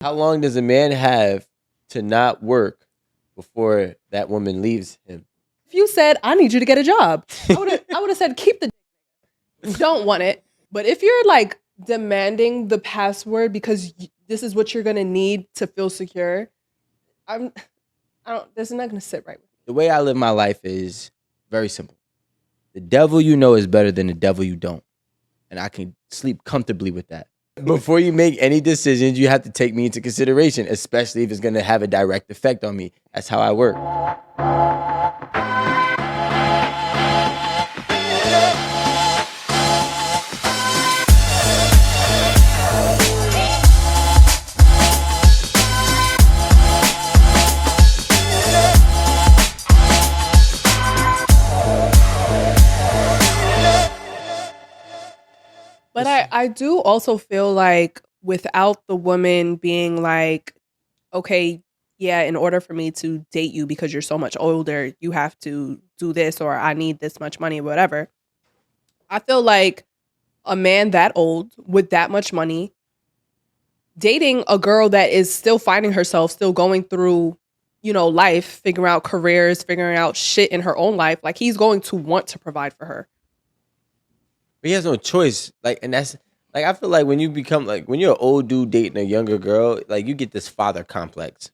How long does a man have to not work before that woman leaves him? If you said, I need you to get a job, I would have said, keep the don't want it. But if you're like demanding the password because this is what you're gonna need to feel secure, I don't. This is not gonna sit right with me. The way I live my life is very simple. The devil you know is better than the devil you don't. And I can sleep comfortably with that. Before you make any decisions, you have to take me into consideration, especially if it's going to have a direct effect on me. That's how I work. But I do also feel like without the woman being like, okay, yeah, in order for me to date you because you're so much older, you have to do this or I need this much money, whatever. I feel like a man that old with that much money dating a girl that is still finding herself, still going through, life, figuring out careers, figuring out shit in her own life, like he's going to want to provide for her. But he has no choice. And that's like, I feel like when you become like, when you're an old dude dating a younger girl, like you get this father complex.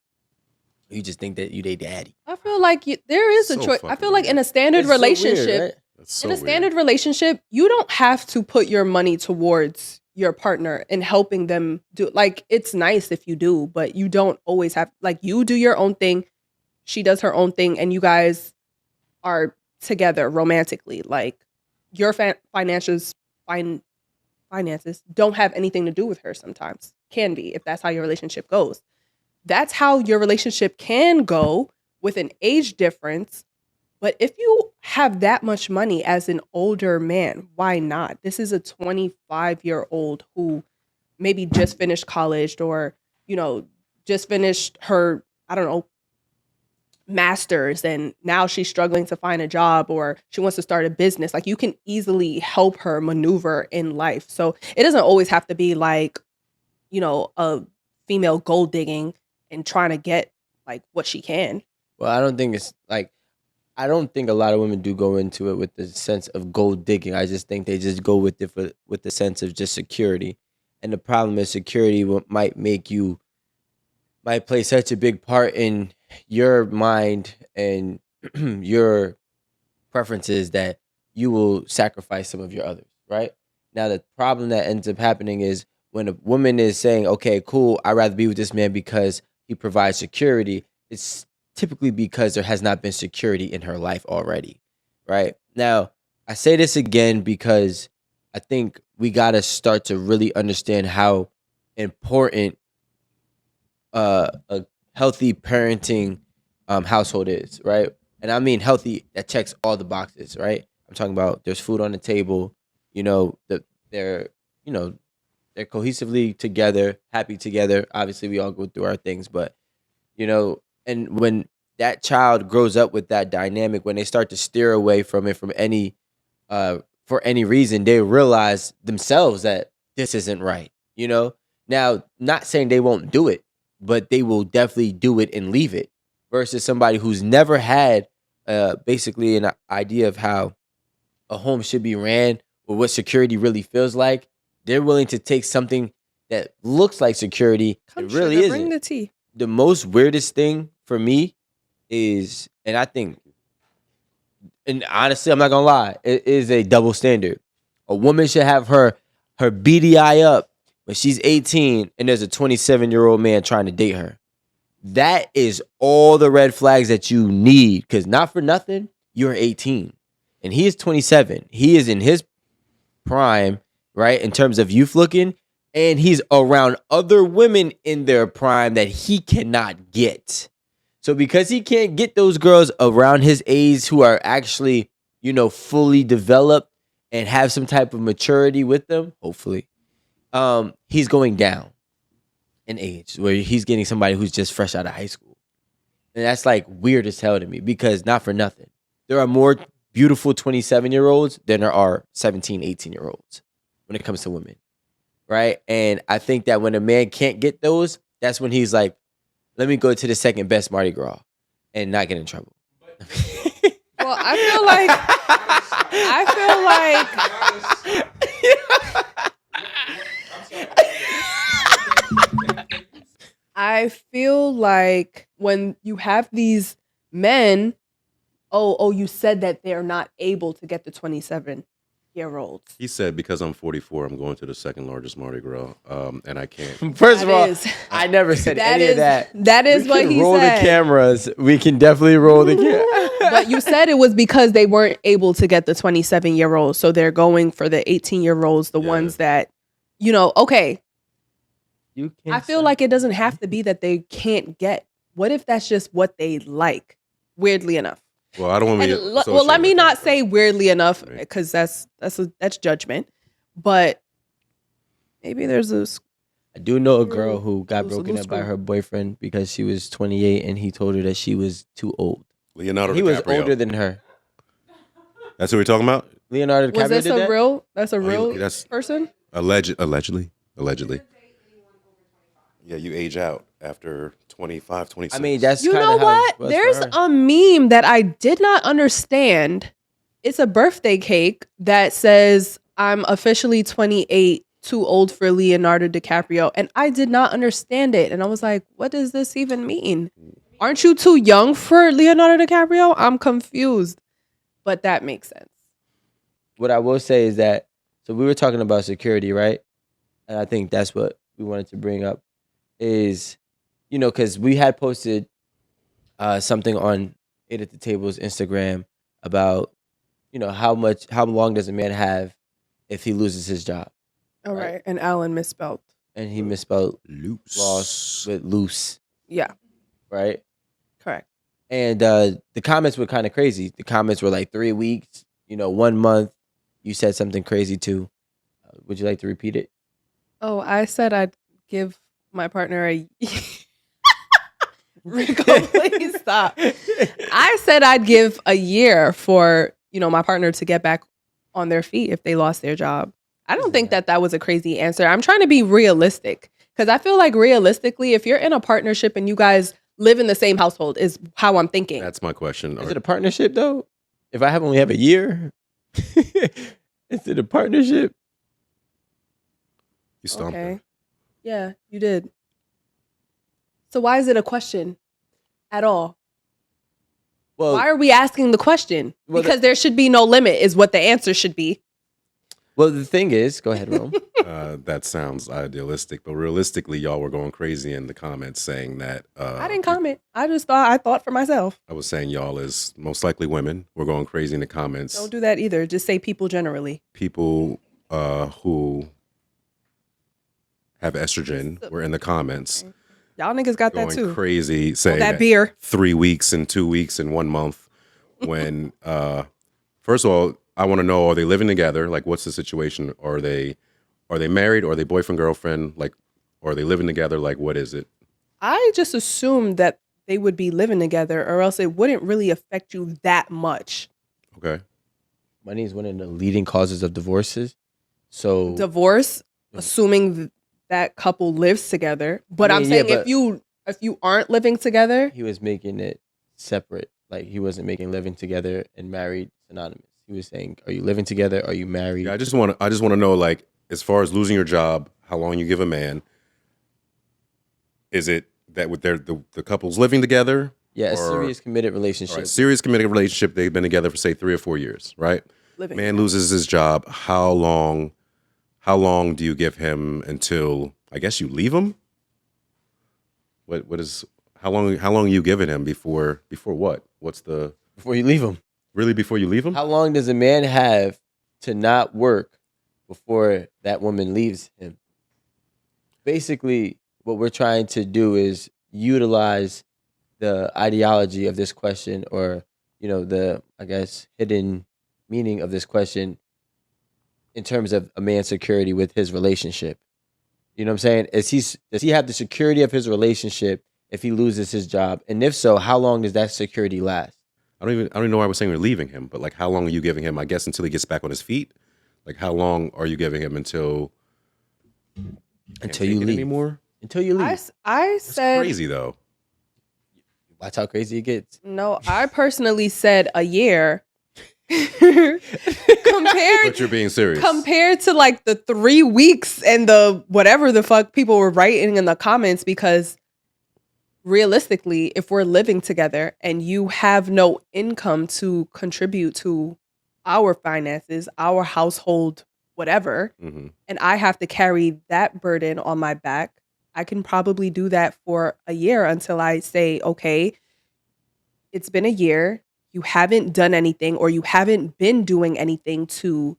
You just think that you they daddy. I feel like there is a choice. I feel like in a standard relationship, so weird, right? in a standard relationship, you don't have to put your money towards your partner and helping them do, like, it's nice if you do, but you don't always have, like, you do your own thing, she does her own thing, and you guys are together romantically. Like, your finances don't have anything to do with her sometimes. Can be, if that's how your relationship goes. That's how your relationship can go with an age difference. But if you have that much money as an older man, why not? This is a 25-year-old who maybe just finished college or, just finished her, I don't know, master's, and now she's struggling to find a job or she wants to start a business. Like, you can easily help her maneuver in life. So it doesn't always have to be like, a female gold digging and trying to get like what she can. Well, I don't think it's like, I don't think a lot of women do go into it with the sense of gold digging. I just think they just go with it with the sense of just security. And the problem is security might play such a big part in your mind and your preferences that you will sacrifice some of your others, right? Now, the problem that ends up happening is when a woman is saying, okay, cool, I'd rather be with this man because he provides security, it's typically because there has not been security in her life already, right? Now, I say this again because I think we got to start to really understand how important a healthy parenting household is, right? And I mean healthy that checks all the boxes, right? I'm talking about there's food on the table, they're cohesively together, happy together. Obviously, we all go through our things, but and when that child grows up with that dynamic, when they start to steer away from it for any reason, they realize themselves that this isn't right. Now, not saying they won't do it, but they will definitely do it and leave it. Versus somebody who's never had basically an idea of how a home should be ran or what security really feels like. They're willing to take something that looks like security. It really isn't. Bring the tea. The most weirdest thing for me is, and I think, and honestly, I'm not gonna lie, it is a double standard. A woman should have her BDI up when she's 18 and there's a 27-year-old man trying to date her. That is all the red flags that you need, because not for nothing, you're 18 and he is 27. He is in his prime, right, in terms of youth looking, and he's around other women in their prime that he cannot get. So because he can't get those girls around his age who are actually, fully developed and have some type of maturity with them, hopefully, he's going down in age where he's getting somebody who's just fresh out of high school. And that's like weird as hell to me, because not for nothing, there are more beautiful 27-year-olds than there are 17, 18-year-olds when it comes to women, right? And I think that when a man can't get those, that's when he's like, let me go to the second best Mardi Gras and not get in trouble. Well, I feel like when you have these men, you said that they're not able to get the 27-year-olds. He said, because I'm 44, I'm going to the second largest Mardi Gras, and I can't. First of all, I never said any of that. That is what he roll said. The cameras. We can definitely roll the cameras. But you said it was because they weren't able to get the 27-year-olds, so they're going for the 18-year-olds, the ones that, okay. I feel like it doesn't have to be that they can't get. What if that's just what they like? Weirdly enough. Well, I don't want to. Let me not say weirdly enough, because that's judgment. But maybe there's this. I do know a girl who got broken up by her boyfriend because she was 28 and he told her that she was too old. Leonardo DiCaprio. He was older than her. That's what we're talking about? Leonardo DiCaprio. Was this that's a real person? Allegedly. Yeah, you age out after 25, 26. I mean, that's you know what? There's a meme that I did not understand. It's a birthday cake that says, I'm officially 28, too old for Leonardo DiCaprio. And I did not understand it. And I was like, what does this even mean? Aren't you too young for Leonardo DiCaprio? I'm confused. But that makes sense. What I will say is that, so we were talking about security, right? And I think that's what we wanted to bring up is, because we had posted something on Eight at the Table's Instagram about, how long does a man have if he loses his job? All right. And Alan misspelled. And he misspelled loose. Lost with loose. Yeah. Right? Correct. And the comments were kind of crazy. The comments were like 3 weeks, 1 month. You said something crazy too. Would you like to repeat it? Oh, I said I'd give my partner a... Rico, please stop. I said I'd give a year for, my partner to get back on their feet if they lost their job. I don't think that was a crazy answer. I'm trying to be realistic because I feel like realistically, if you're in a partnership and you guys live in the same household is how I'm thinking. That's my question. Is it a partnership though? If I only have a year, is it a partnership? You stomped her. Yeah, you did. So why is it a question at all? Well, why are we asking the question? Well, because there should be no limit is what the answer should be. Well, the thing is, go ahead, Rome. That sounds idealistic, but realistically, y'all were going crazy in the comments saying that. I didn't comment. I thought for myself. I was saying y'all as most likely women. We're going crazy in the comments. Don't do that either. Just say people generally. People who have estrogen were in the comments. Okay. Y'all niggas got that too. Going crazy saying that beer. 3 weeks and 2 weeks and 1 month. When first of all, I want to know: are they living together? Like, what's the situation? Are they married? Or are they boyfriend girlfriend? Like, or are they living together? Like, what is it? I just assumed that they would be living together, or else it wouldn't really affect you that much. Okay. Money is one of the leading causes of divorces. So divorce, assuming that couple lives together. But I'm saying if you aren't living together, he was making it separate. Like he wasn't making living together and married synonymous. He was saying, "Are you living together? Are you married?" Yeah, I just want to know, like, as far as losing your job, how long you give a man? Is it that with the couple's living together? Yeah, a serious committed relationship. Right, serious committed relationship. They've been together for say 3 or 4 years, right? Living man loses his job. How long do you give him until I guess you leave him? What is how long are you giving him before what? What's the before you leave him? Really, before you leave him? How long does a man have to not work before that woman leaves him? Basically, what we're trying to do is utilize the ideology of this question, or the I guess hidden meaning of this question in terms of a man's security with his relationship. You know what I'm saying? Does he have the security of his relationship if he loses his job? And if so, how long does that security last? I don't even know why we're saying we're leaving him, but like how long are you giving him? I guess until he gets back on his feet. Like how long are you giving him until you leave anymore? until you leave. I It's said crazy though. Watch how crazy it gets. no. I personally said a year. But compared you're being serious. compared to like the 3 weeks and the whatever the fuck people were writing in the comments, because realistically, if we're living together and you have no income to contribute to our finances, our household, whatever, Mhm. and I have to carry that burden on my back, I can probably do that for a year until I say, okay, it's been a year. You haven't done anything, or you haven't been doing anything to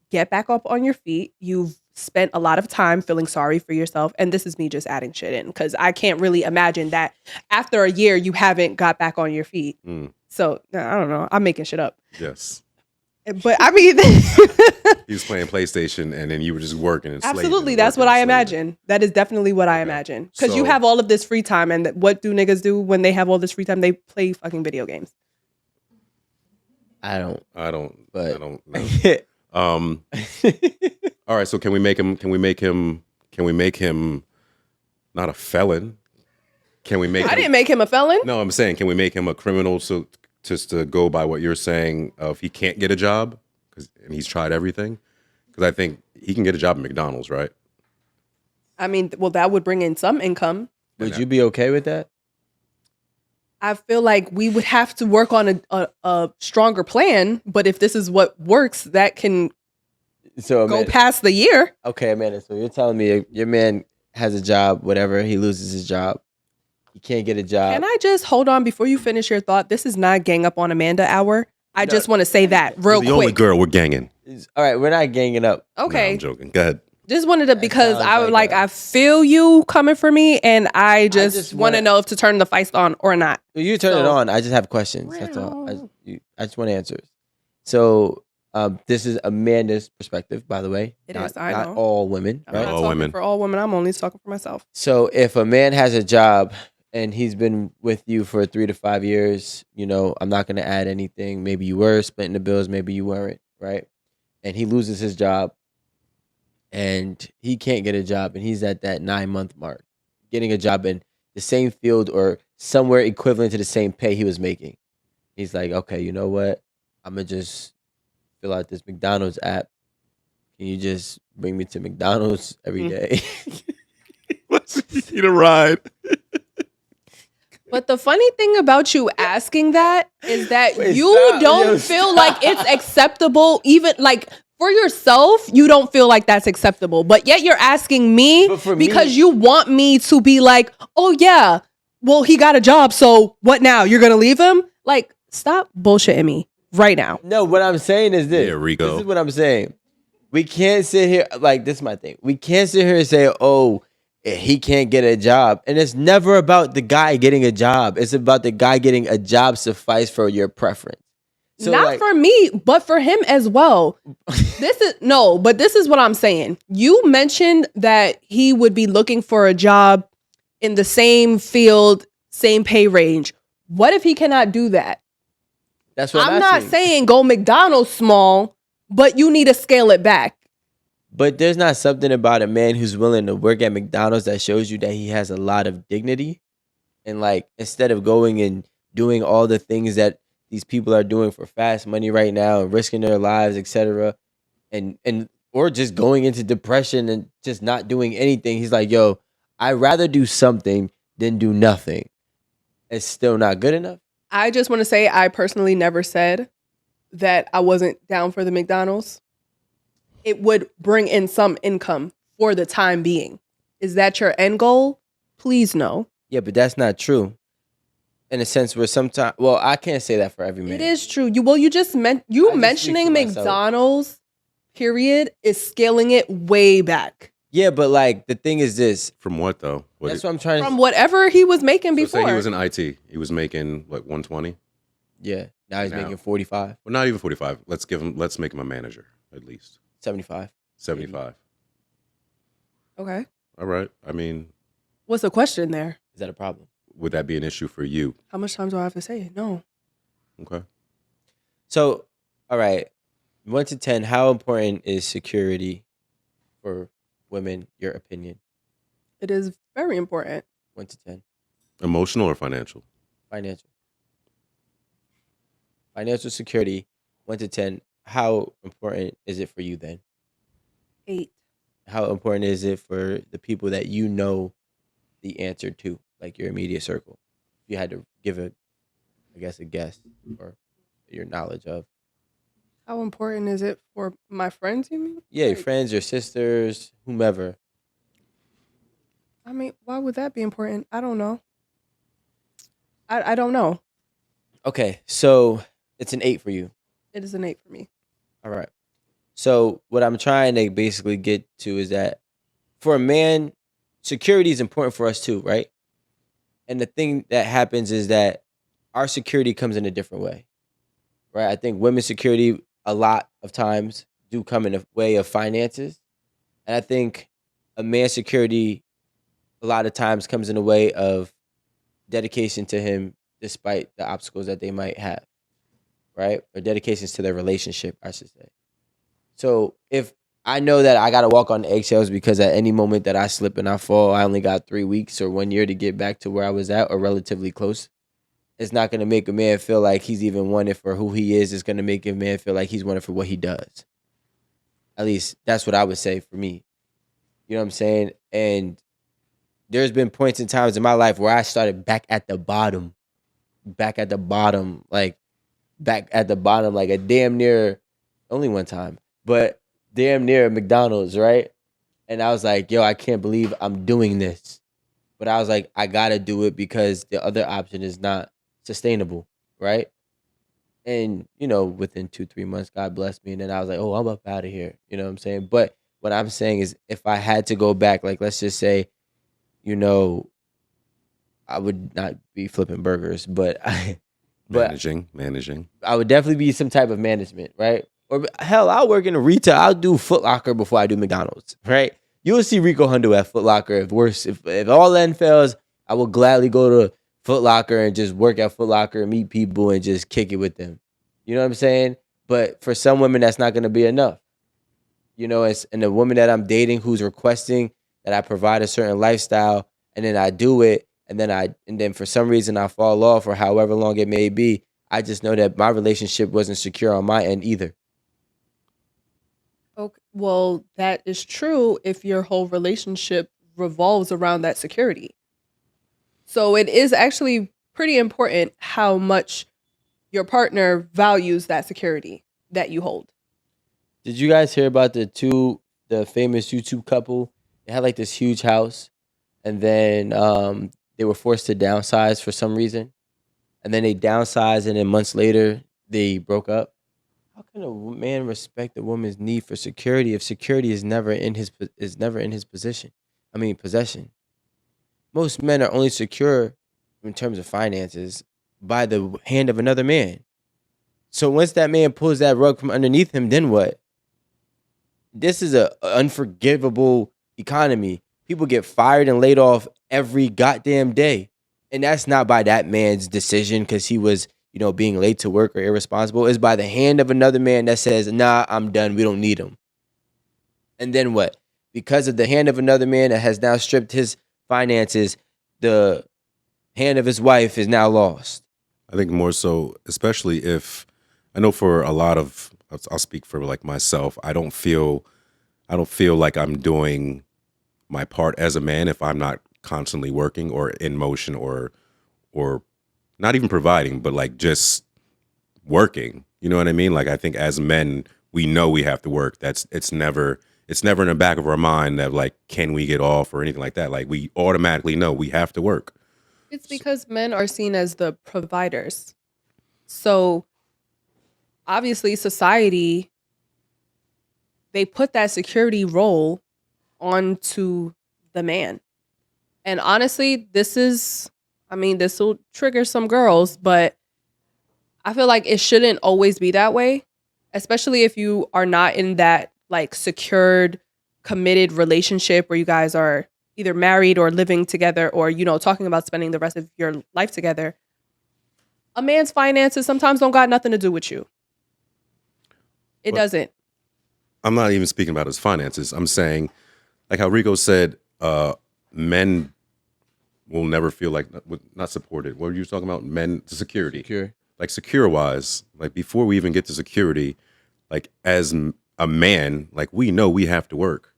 get back up on your feet. You've spent a lot of time feeling sorry for yourself. And this is me just adding shit in because I can't really imagine that after a year you haven't got back on your feet. Mm. So I don't know. I'm making shit up. Yes. But I mean, He was playing PlayStation and then you were just working and slaving absolutely. and That's working what I and slaving. imagine. That is definitely what I Okay. imagine. Because you So- have all of this free time. And what do niggas do when they have all this free time? They play fucking video games. I don't. I don't But- know. All right, so can we make him not a felon? Can we make I him didn't make him a felon. No, I'm saying can we make him a criminal so just to go by what you're saying of he can't get a job and he's tried everything? Cuz I think he can get a job at McDonald's, right? I mean, well, that would bring in some income. Would you be okay with that? I feel like we would have to work on a stronger plan. But if this is what works, that can So go Amanda, past the year. okay, Amanda. So you're telling me your man has a job, whatever. He loses his job. He can't get a job. Can I just hold on before you finish your thought? This is not gang up on Amanda hour. I just want to say that real the quick. only girl we're ganging. All right, we're not ganging up. No, Okay. I'm joking. Go ahead. Just wanted to, because sounds I would like I feel you coming for me, and I just just want to wanna- know if to turn the feist on or not. You turn it So- on. I just have questions. That's all. I just want answers. So this is Amanda's perspective, by the way. It not, is, I not know. all women, I'm right? not All talking women. for all women. I'm only talking for myself. So if a man has a job and he's been with you for 3 to 5 years, you know, I'm not going to add anything. Maybe you were splitting the bills, maybe you weren't, right? And he loses his job and he can't get a job and he's at that 9-month mark, getting a job in the same field or somewhere equivalent to the same pay he was making. He's like, okay, you know what? I'm going to just fill out this McDonald's app. Can you just bring me to McDonald's every day? Let's need a ride. But the funny thing about you asking that is that Wait, you stop. don't Yo, feel stop. like it's acceptable, even like for yourself, you don't feel like that's acceptable. But yet you're asking me But for me- because you want me to be like, oh yeah, well, he got a job, so what now? You're gonna leave him? Like, stop bullshitting me right now. No, what I'm saying is this. Yeah, Rico. This is what I'm saying. We can't sit here, like, this is my thing. We can't sit here and say, oh, he can't get a job. And it's never about the guy getting a job. It's about the guy getting a job suffice for your preference. So, Not like, for me, but for him as well. This is what I'm saying. You mentioned that he would be looking for a job in the same field, same pay range. What if he cannot do that? that's what I'm I'm not asking. saying go McDonald's small, but you need to scale it back. But there's not something about a man who's willing to work at McDonald's that shows you that he has a lot of dignity. And like, instead of going and doing all the things that these people are doing for fast money right now and risking their lives, etc., and or just going into depression and just not doing anything, he's like, yo, I'd rather do something than do nothing. It's still not good enough. I just want to say I personally never said that I wasn't down for the McDonald's. It would bring in some income for the time being. Is that your end goal? Please no. Yeah, but that's not true. In a sense where sometimes, well, I can't say that for every man. It is true. You just meant I just speak mentioning for myself. McDonald's period is scaling it way back Yeah, but like the thing is this. From what though? That's what I'm trying from to. whatever he was making So before. say he was in IT. He was making like 120. Yeah, now he's Now. making 45, Well, not even 45. Let's make him a manager at least. 75. 75. Okay. All right. I mean, What's the question there? Is that a problem? would that be an issue for you? How much time do I have to say it? No. Okay. So, all right, 1 to 10, how important is security for women? Your opinion? It is very important. 1 to 10. Emotional or financial? Financial. Financial security, 1 to 10. How important is it for you then? 8. How important is it for the people that you know the answer to, like your immediate circle? If you had to give a guess or your knowledge of. How important is it for my friends, you mean? Yeah, your Like, friends, your sisters, whomever. I mean, why would that be important? I don't know. I don't know. Okay, so it's an 8 for you. It is an 8 for me. All right. So what I'm trying to basically get to is that for a man, security is important for us too, right? And the thing that happens is that our security comes in a different way, right? I think women's security a lot of times do come in a way of finances. And I think a man's security a lot of times comes in a way of dedication to him despite the obstacles that they might have, right? Or dedications to their relationship, I should say. So if I know that I got to walk on eggshells because at any moment that I slip and I fall, I only got 3 weeks or 1 year to get back to where I was at or relatively close. It's not going to make a man feel like he's even wanted for who he is. It's going to make a man feel like he's wanted for what he does. At least that's what I would say for me. You know what I'm saying? And there's been points in times in my life where I started back at the bottom, like back at the bottom, like a damn near, only one time, but damn near McDonald's, right? And I was like, yo, I can't believe I'm doing this. But I was like, I gotta do it because the other option is not sustainable, right? And, within 2-3 months, God blessed me. And then I was like, oh, I'm up out of here. You know what I'm saying? But what I'm saying is if I had to go back, like, let's just say, I would not be flipping burgers, but Managing. I would definitely be some type of management, right? Or hell, I'll work in a retail. I'll do Foot Locker before I do McDonald's, right? You'll see Rico Hundo at Foot Locker. If all that fails, I will gladly go to Foot Locker and just work at Foot Locker and meet people and just kick it with them. You know what I'm saying? But for some women, that's not going to be enough. And the woman that I'm dating who's requesting that I provide a certain lifestyle, and then I do it, and then for some reason I fall off, or however long it may be, I just know that my relationship wasn't secure on my end either. Okay. Well, that is true if your whole relationship revolves around that security. So it is actually pretty important how much your partner values that security that you hold. Did you guys hear about the famous YouTube couple? They had like this huge house, and then they were forced to downsize for some reason, and then they downsized, and then months later they broke up. How can a man respect a woman's need for security if security is never in his position? I mean possession. Most men are only secure in terms of finances by the hand of another man. So once that man pulls that rug from underneath him, then what? This is a unforgivable economy. People get fired and laid off every goddamn day. And that's not by that man's decision because he was, being late to work or irresponsible. It's by the hand of another man that says, nah, I'm done. We don't need him. And then what? Because of the hand of another man that has now stripped his finances, the hand of his wife is now lost. I think more so, especially if I know for a lot of, I'll speak for like myself. I don't feel like I'm doing my part as a man if I'm not constantly working or in motion or not even providing, but like just working. You know what I mean? Like I think as men, we know we have to work. It's never in the back of our mind that like, can we get off or anything like that? Like we automatically know we have to work. It's because men are seen as the providers. So obviously society, they put that security role onto the man. And honestly, this will trigger some girls, but I feel like it shouldn't always be that way, especially if you are not in that like secured, committed relationship where you guys are either married or living together or, talking about spending the rest of your life together. A man's finances sometimes don't got nothing to do with you. It doesn't. I'm not even speaking about his finances. I'm saying, like how Rico said, men will never feel like not supported. What were you talking about? Men, security. Secure. Like secure wise, like before we even get to security, like as a man, like we know we have to work.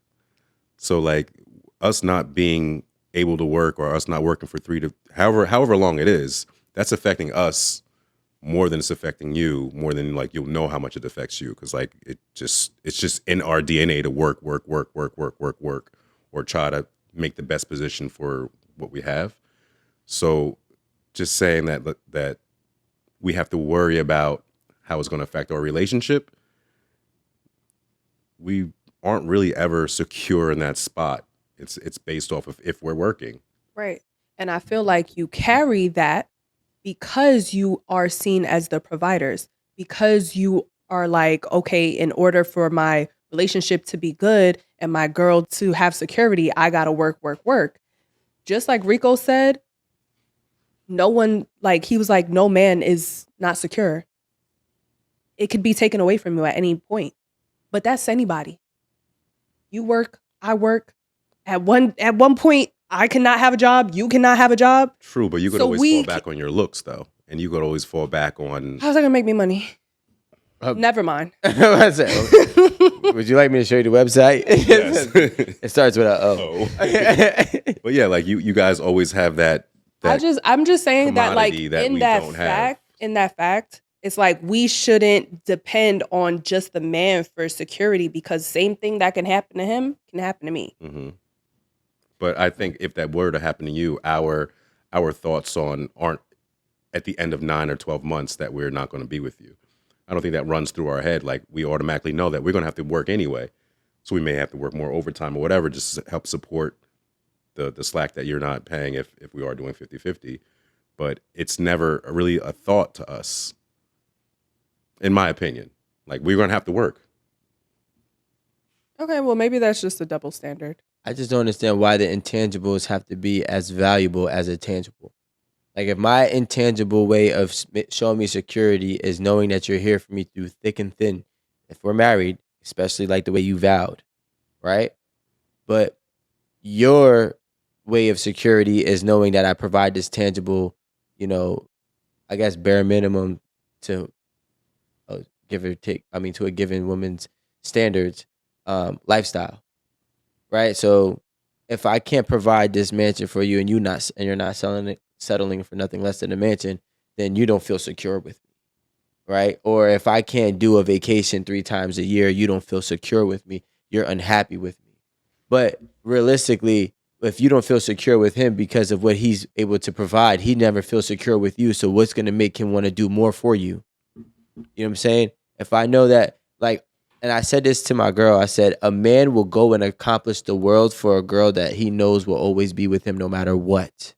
So like us not being able to work or us not working for however long it is, that's affecting us more than it's affecting you, more than like you'll know how much it affects you. Cause like it's just in our DNA to work, or try to make the best position for what we have. So just saying that we have to worry about how it's going to affect our relationship, we aren't really ever secure in that spot. It's based off of if we're working. Right. And I feel like you carry that because you are seen as the providers, because you are like, okay, in order for my relationship to be good and my girl to have security, I got to work. Just like Rico said, no one, like, he was like, no man is not secure. It could be taken away from you at any point. But that's anybody. You work, I work. At one point, I cannot have a job. You cannot have a job. True, but you could always fall back on your looks, though. And you could always fall back on... How's that going to make me money? Never mind. Would you like me to show you the website? Yes. It starts with a O. But yeah, like you guys always have that I'm just saying that, like, that in that fact, it's like we shouldn't depend on just the man for security, because same thing that can happen to him can happen to me. Mm-hmm. But I think if that were to happen to you, our thoughts aren't at the end of 9 or 12 months that we're not going to be with you. I don't think that runs through our head. Like, we automatically know that we're going to have to work anyway. So we may have to work more overtime or whatever, just to help support the slack that you're not paying if we are doing 50-50. But it's never really a thought to us, in my opinion. Like, we're going to have to work. Okay, well, maybe that's just a double standard. I just don't understand why the intangibles have to be as valuable as a tangible. Like, if my intangible way of showing me security is knowing that you're here for me through thick and thin, if we're married, especially like the way you vowed, right? But your way of security is knowing that I provide this tangible, I guess bare minimum to give or take, to a given woman's standards, lifestyle, right? So if I can't provide this mansion for you and you're not settling for nothing less than a mansion, then you don't feel secure with me, right? Or if I can't do a vacation 3 times a year, you don't feel secure with me. You're unhappy with me. But realistically, if you don't feel secure with him because of what he's able to provide, he never feels secure with you. So what's going to make him want to do more for you? You know what I'm saying? If I know that, like, and I said this to my girl, I said, a man will go and accomplish the world for a girl that he knows will always be with him no matter what.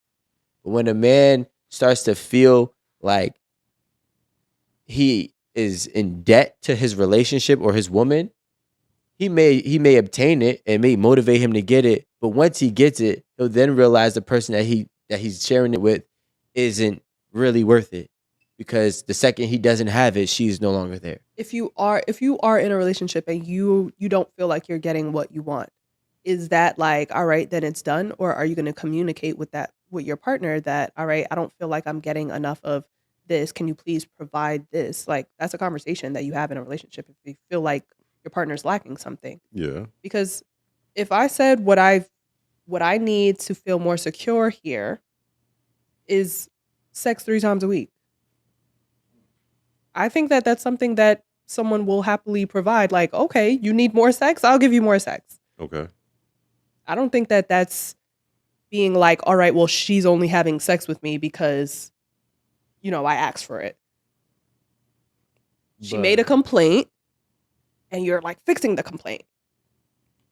But when a man starts to feel like he is in debt to his relationship or his woman, he may obtain it and may motivate him to get it. But once he gets it, he'll then realize the person that he's sharing it with isn't really worth it. Because the second he doesn't have it, she's no longer there. If you are in a relationship and you don't feel like you're getting what you want, is that like, all right, then it's done? Or are you going to communicate with your partner that, all right, I don't feel like I'm getting enough of this. Can you please provide this? Like, that's a conversation that you have in a relationship if you feel like your partner's lacking something. Yeah. Because if I said what I need to feel more secure here is sex 3 times a week, I think that that's something that someone will happily provide. Like, okay, you need more sex? I'll give you more sex. Okay. I don't think that that's being like, all right, well, she's only having sex with me because, I asked for it. She made a complaint and you're like fixing the complaint.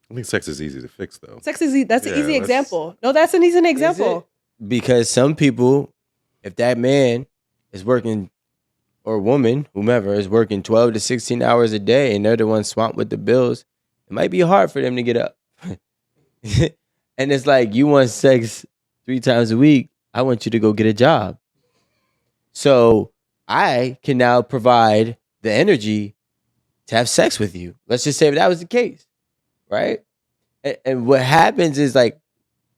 I think sex is easy to fix, though. Sex is that's an easy example. No, that's an easy example. Because some people, if that man is working, or woman, whomever, is working 12 to 16 hours a day and they're the ones swamped with the bills, it might be hard for them to get up. And it's like, you want sex 3 times a week, I want you to go get a job. So I can now provide the energy to have sex with you. Let's just say if that was the case, right? And what happens is, like,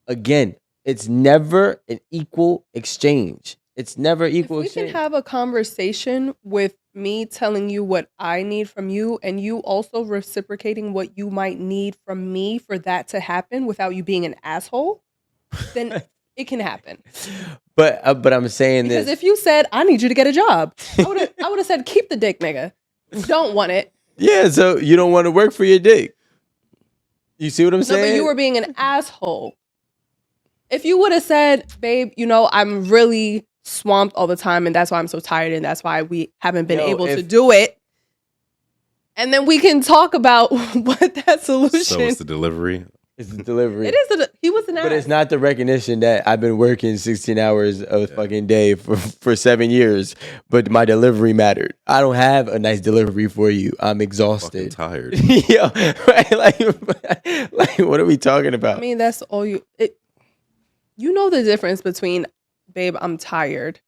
again, it's never an equal exchange. It's never If equal we exchange. can have a conversation with me telling you what I need from you and you also reciprocating what you might need from me for that to happen without you being an asshole, then it can happen. But I'm saying Because this. if you said, I need you to get a job, I would have said, keep the dick, nigga. Don't want it. Yeah, so you don't want to work for your dick. You see what I'm No, saying? but you were being an asshole. If you would have said, babe, you know, I'm really swamped all the time and that's why I'm so tired and that's why we haven't been able to do it. And then we can talk about what that solution. So it's the delivery. It's the delivery. It is. He was an ass. But it's not the recognition that I've been working 16 hours a fucking day for 7 years, but my delivery mattered. I don't have a nice delivery for you. I'm exhausted. Fucking tired. Yeah, right? Like, what are we talking about? I mean, that's all you. You know the difference between, babe, I'm tired,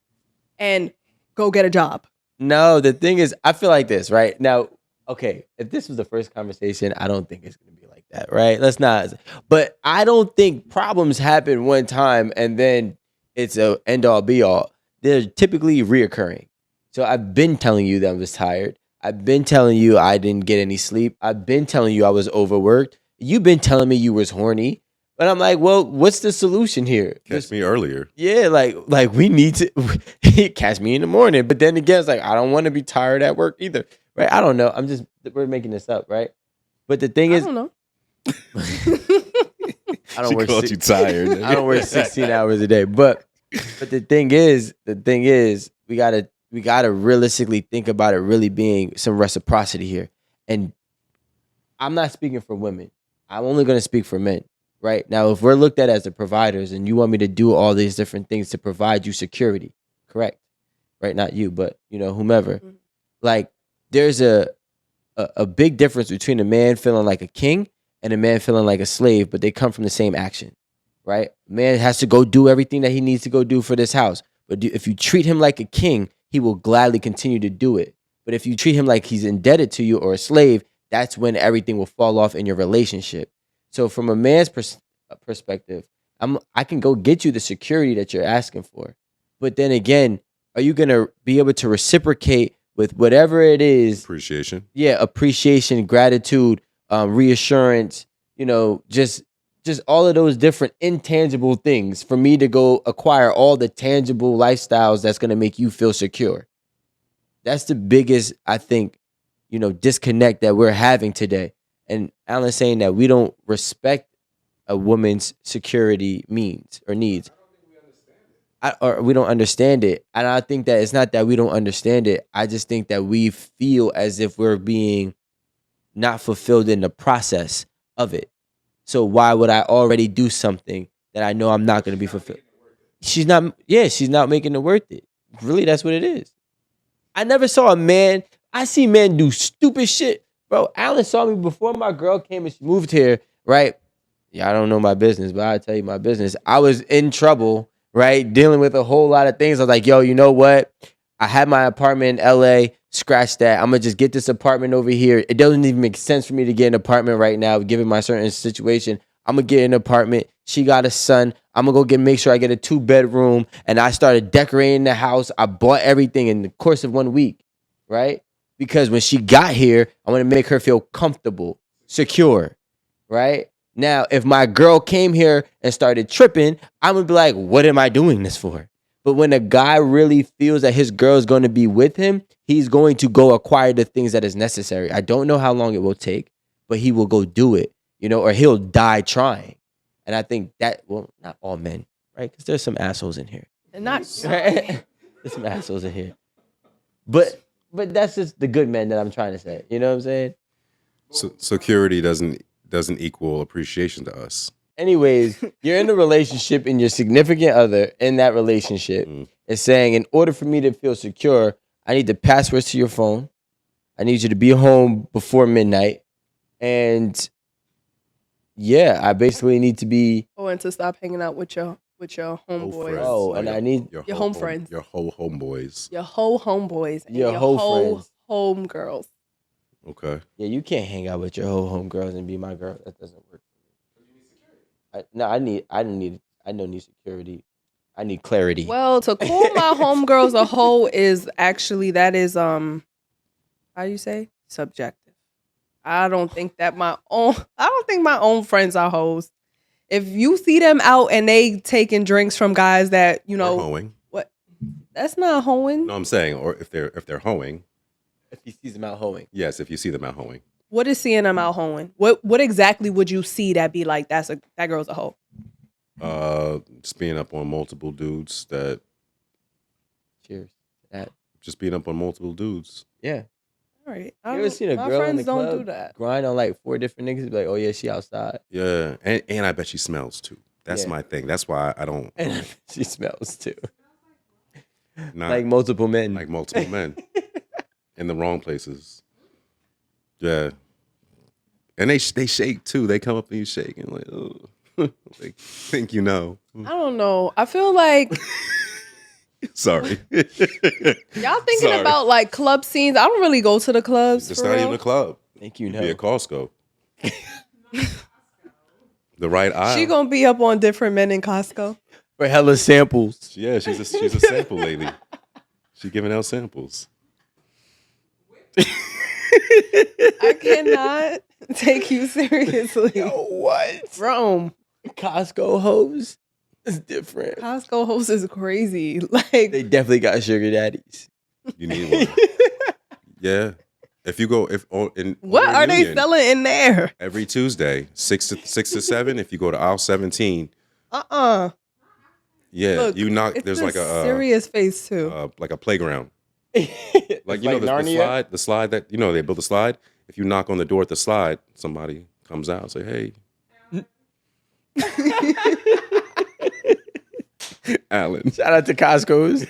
and go get a job. No, the thing is, I feel like this, right? Now, okay, if this was the first conversation, I don't think it's going to be like that, right? Let's not. But I don't think problems happen one time and then it's a end all be all. They're typically reoccurring. So I've been telling you that I was tired. I've been telling you I didn't get any sleep. I've been telling you I was overworked. You've been telling me you was horny. But I'm like, well, what's the solution here? Catch me earlier. Yeah, like we need to catch me in the morning. But then again, it's like I don't want to be tired at work either, right? I don't know. We're making this up, right? But the thing is, I don't know. I don't She work. called you tired. I don't work 16 hours a day. But the thing is, we gotta realistically think about it really being some reciprocity here. And I'm not speaking for women. I'm only gonna speak for men. Right now, if we're looked at as the providers and you want me to do all these different things to provide you security, correct? Right? Not you, but whomever. Mhm. Like there's a big difference between a man feeling like a king and a man feeling like a slave, but they come from the same action, right? Man has to go do everything that he needs to go do for this house. But if you treat him like a king, he will gladly continue to do it. But if you treat him like he's indebted to you or a slave, that's when everything will fall off in your relationship. So from a man's perspective, I can go get you the security that you're asking for. But then again, are you going to be able to reciprocate with whatever it is? Appreciation. Yeah, appreciation, gratitude, reassurance, just all of those different intangible things for me to go acquire all the tangible lifestyles that's going to make you feel secure. That's the biggest, I think, disconnect that we're having today. And Alan's saying that we don't respect a woman's security means or needs. Or we don't understand it. And I think that it's not that we don't understand it. I just think that we feel as if we're being not fulfilled in the process of it. So why would I already do something that I know I'm not going to be fulfilled? She's not making it worth it. Really, that's what it is. I never saw a man. I see men do stupid shit. Bro, Alan saw me before my girl came and she moved here, right? Yeah, I don't know my business, but I'll tell you my business. I was in trouble, right? Dealing with a whole lot of things. I was like, yo, you know what? I had my apartment in LA. Scratch that. I'm going to just get this apartment over here. It doesn't even make sense for me to get an apartment right now, given my certain situation. I'm going to get an apartment. She got a son. I'm going to go make sure I get a 2-bedroom. And I started decorating the house. I bought everything in the course of 1 week, right? Because when she got here, I want to make her feel comfortable, secure, right? Now, if my girl came here and started tripping, I'm going to be like, what am I doing this for? But when a guy really feels that his girl is going to be with him, he's going to go acquire the things that is necessary. I don't know how long it will take, but he will go do it, or he'll die trying. And I think that, well, not all men, right? Because there's some assholes in here. And not There's some assholes in here. But that's just the good men that I'm trying to say. You know what I'm saying? So security doesn't equal appreciation to us. Anyways, you're in a relationship and your significant other in that relationship is saying, in order for me to feel secure, I need the passwords to your phone. I need you to be home before midnight. And yeah, I basically need to be. Oh, and to stop hanging out with your homeboys. Oh, and I need your home friends. Your whole homeboys. Your whole homeboys. And Your whole friends. Homegirls. Okay. Yeah, you can't hang out with your whole homegirls and be my girl. That doesn't work. I don't need security. I need clarity. Well, to call my homegirls a hoe is actually that is how do you say subjective. I don't think my own friends are hoes. If you see them out and they taking drinks from guys that you Or know hoeing. what, that's not hoeing. No, I'm saying, or if they're hoeing. If he sees him out hoeing. Yes, if you see them out hoeing. What is seeing them out hoeing? What exactly would you see that be like? That girl's a hoe. Just being up on multiple dudes that. Cheers. That. Just being up on multiple dudes. Yeah. All right. You ever seen a my girl in friends the don't club do that. grind on like 4 different niggas? Be like, oh yeah, she outside. Yeah, and I bet she smells too. That's my thing. That's why I don't. And she smells too. Not like multiple men. like multiple men in the wrong places. Yeah, and they shake too. They come up and you shake and like, oh, they think you know. I don't know. I feel like Sorry, y'all thinking Sorry. about like club scenes. I don't really go to the clubs. it's for not real. even a club. Think you know. Be a Costco. The right aisle. She gonna be up on different men in Costco. For hella samples. Yeah, she's a sample lady. She giving out samples. I cannot take you seriously. What? Rome. Costco hoes? It's different. Costco host is crazy. Like They definitely got sugar daddies. You need one. Yeah. If you go, what are they selling in there? Every Tuesday, 6 to 7. If you go to aisle 17, yeah, Look, you knock. It's There's a like a serious face too. like a playground. Like Like you know the slide that they built a slide. If you knock on the door at the slide, somebody comes out and say, "Hey, Alan." Shout out to Costco's.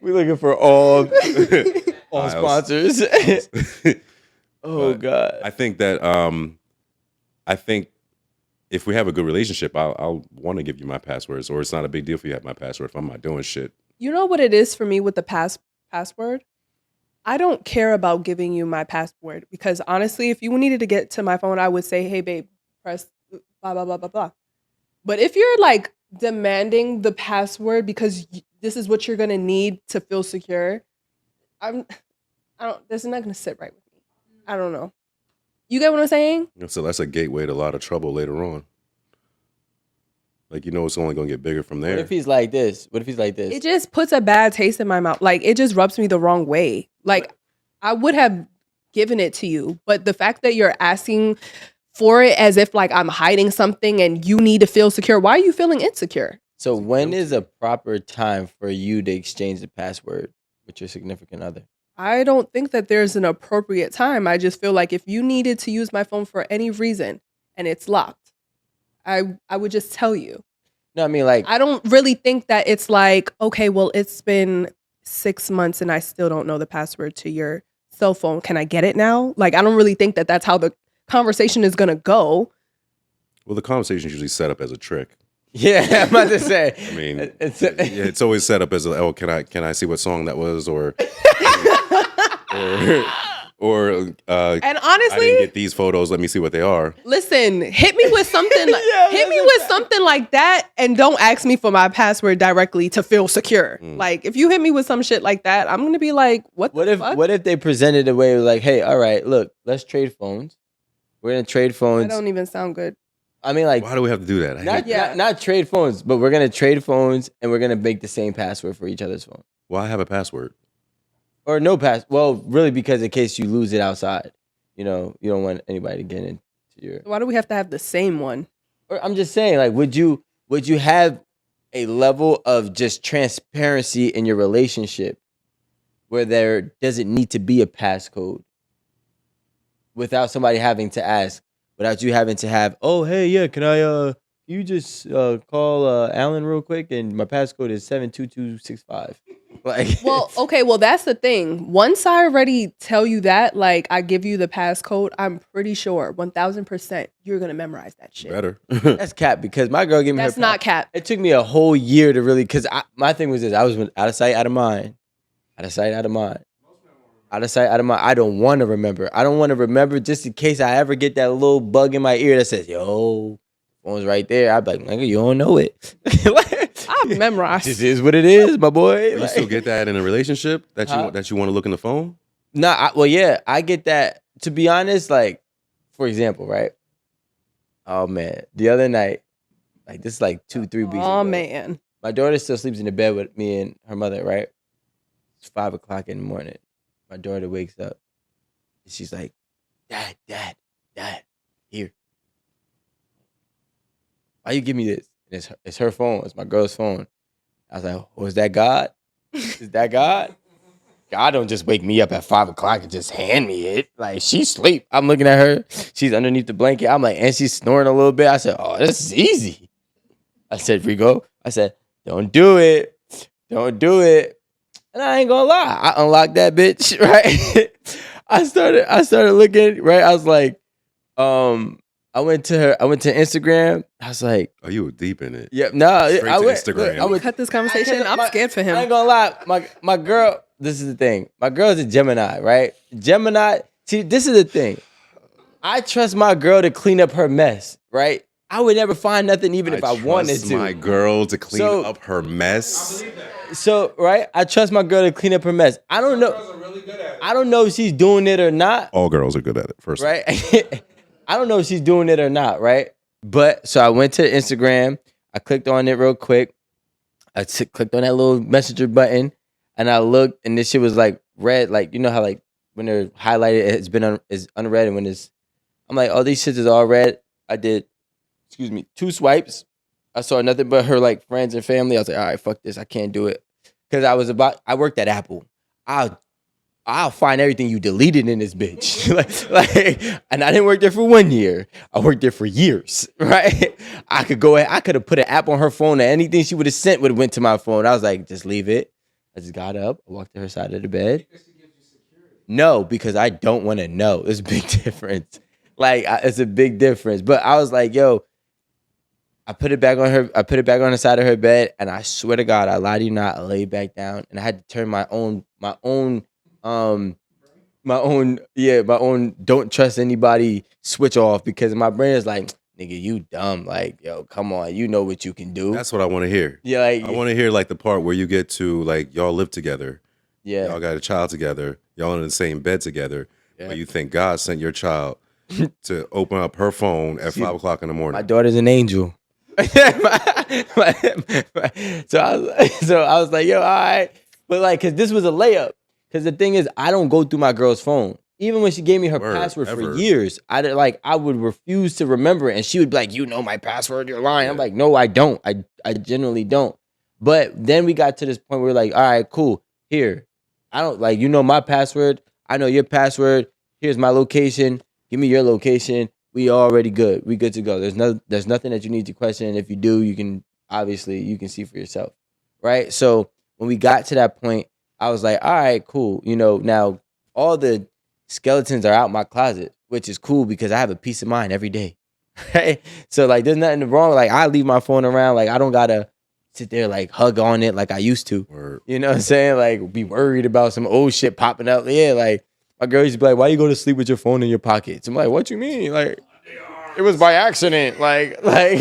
We're looking for all Aisles. sponsors. Oh But God. I think that if we have a good relationship, I'll want to give you my passwords, or it's not a big deal for you to have my password if I'm not doing shit. You know what it is for me with the password? I don't care about giving you my password because honestly, if you needed to get to my phone, I would say, "Hey, babe, press blah blah blah blah blah." But if you're like demanding the password because this is what you're gonna need to feel secure, this is not gonna sit right with me. I don't know. You get what I'm saying? So that's a gateway to a lot of trouble later on. Like it's only gonna get bigger from there. What if he's like this? What if he's like this? It just puts a bad taste in my mouth. Like it just rubs me the wrong way. Like I would have given it to you, but the fact that you're asking for it as if like I'm hiding something and you need to feel secure. Why are you feeling insecure? So when is a proper time for you to exchange the password with your significant other? I don't think that there's an appropriate time. I just feel like if you needed to use my phone for any reason and it's locked, I would just tell you. No, I mean like I don't really think that it's like, okay, well, it's been 6 months and I still don't know the password to your cell phone. Can I get it now? Like, I don't really think that that's how the conversation is going to go. Well, the conversation is usually set up as a trick. yeah, I'm about to say. I mean, it's it's always set up as can I see what song that was or And I honestly, didn't get these photos. Let me see what they are. listen, hit me with something something like that and don't ask me for my password directly to feel secure. Like if you hit me with some shit like that, I'm going to be like, what the fuck? What if they presented a way like, hey, all right, look, let's trade phones. We're gonna trade phones. That don't even sound good. I mean, like, Why do we have to do that? I hate- not trade phones, but we're gonna trade phones and we're gonna make the same password for each other's phone. Well, I have a password. Or no pass. Well, really, because in case you lose it outside, you don't want anybody to get into your. Why do we have to have the same one? Or I'm just saying, like, would you have a level of just transparency in your relationship where there doesn't need to be a passcode without somebody having to ask, without you having to have, oh hey yeah, can I you just call Alan real quick and my passcode is 72265. Like, Well, okay, well that's the thing. Once I already tell you that, like I give you the passcode, I'm pretty sure 1000% you're gonna memorize that shit. Better. that's cap because my girl gave me That's her not cap. It took me a whole year to really, because my thing was this: I was out of sight, out of mind, out of sight, out of mind, out of sight, out of mind. I don't want to remember. I don't want to remember just in case I ever get that little bug in my ear that says, "Yo, Phone's right there. I'd be like, nigga, you don't know it. I've memorized. This is what it is, my boy. You still get that in a relationship that Huh? you want to look in the phone? Nah, well, yeah, I get that. To be honest, like, for example, right? Oh man, the other night, like this is like 2-3 weeks ago. Oh man. My daughter still sleeps in the bed with me and her mother, right? It's 5 o'clock in the morning. My daughter wakes up. And she's like, Dad, here. Why you give me this? And it's her phone. It's my girl's phone. I was like, oh, is that God? Is that God? God don't just wake me up at 5 o'clock and just hand me it. Like, she's asleep. I'm looking at her. She's underneath the blanket. I'm like, and she's snoring a little bit. I said, oh, this is easy. I said, Rico, I said, don't do it. Don't do it. And I ain't gonna lie. I unlocked that bitch, right? I started looking, right? I was like, I went to Instagram. I was like, Oh, you were deep in it. yeah, no, Straight I to went, Instagram. look, I went, Cut this conversation. I'm scared for him. I ain't gonna lie. My girl, this is the thing. My girl's a Gemini, right? Gemini, see, this is the thing. I trust my girl to clean up her mess, right? I would never find nothing even if I wanted trust to. my girl to clean So- up her mess. So, right? I trust my girl to clean up her mess. I don't know. I don't know if she's doing it or not, All girls are good at it. First, right? I don't know if she's doing it or not, right? But so I went to Instagram. I clicked on it real quick. I clicked on that little messenger button, and I looked, and this shit was like red. Like, you know how like when they're highlighted, it's been is unread, and when it's, I'm like, oh, these shits is all red. I did, 2 swipes. I saw nothing but her like friends and family. I was like, all right, fuck this. I can't do it. Because I worked at Apple. I'll find everything you deleted in this bitch. And I didn't work there for 1 year. I worked there for years, right? I could have put an app on her phone and anything she would have sent would have went to my phone. I was like, just leave it. I just got up. I walked to her side of the bed. No, because I don't want to know. It's a big difference. It's a big difference. But I was like, yo, I put it back on her. I put it back on the side of her bed, and I swear to God, I lie to you not. I laid back down, and I had to turn my own don't trust anybody switch off because my brain is like, nigga, you dumb. Like, yo, come on, you know what you can do. that's what I want to hear. Yeah, like, I want to hear like the part where you get to like y'all live together. yeah, Y'all got a child together. Y'all in the same bed together. Yeah. But you think God sent your child to open up her phone at 5 o'clock in the morning. my daughter's an angel. So I was like, yo, all right. But like, cause this was a layup. Cause the thing is, I don't go through my girl's phone. Even when she gave me her password for years, I would refuse to remember it. And she would be like, you know my password, you're lying. I'm like, no, I don't. I generally don't. But then we got to this point where we're like, all right, cool. Here. I don't like, you know my password. I know your password. Here's my location. Give me your location. We already good. We good to go. There's nothing that you need to question. And if you do, you can see for yourself. Right? So when we got to that point, I was like, all right, cool. You know, now all the skeletons are out my closet, which is cool because I have a peace of mind every day. Right? So like there's nothing wrong. Like I leave my phone around. Like I don't gotta sit there like hug on it like I used to. Word. You know what I'm saying? Like be worried about some old shit popping up. Yeah, like my girl used to be like, why you go to sleep with your phone in your pockets? I'm like, what you mean? Like, it was by accident. Like That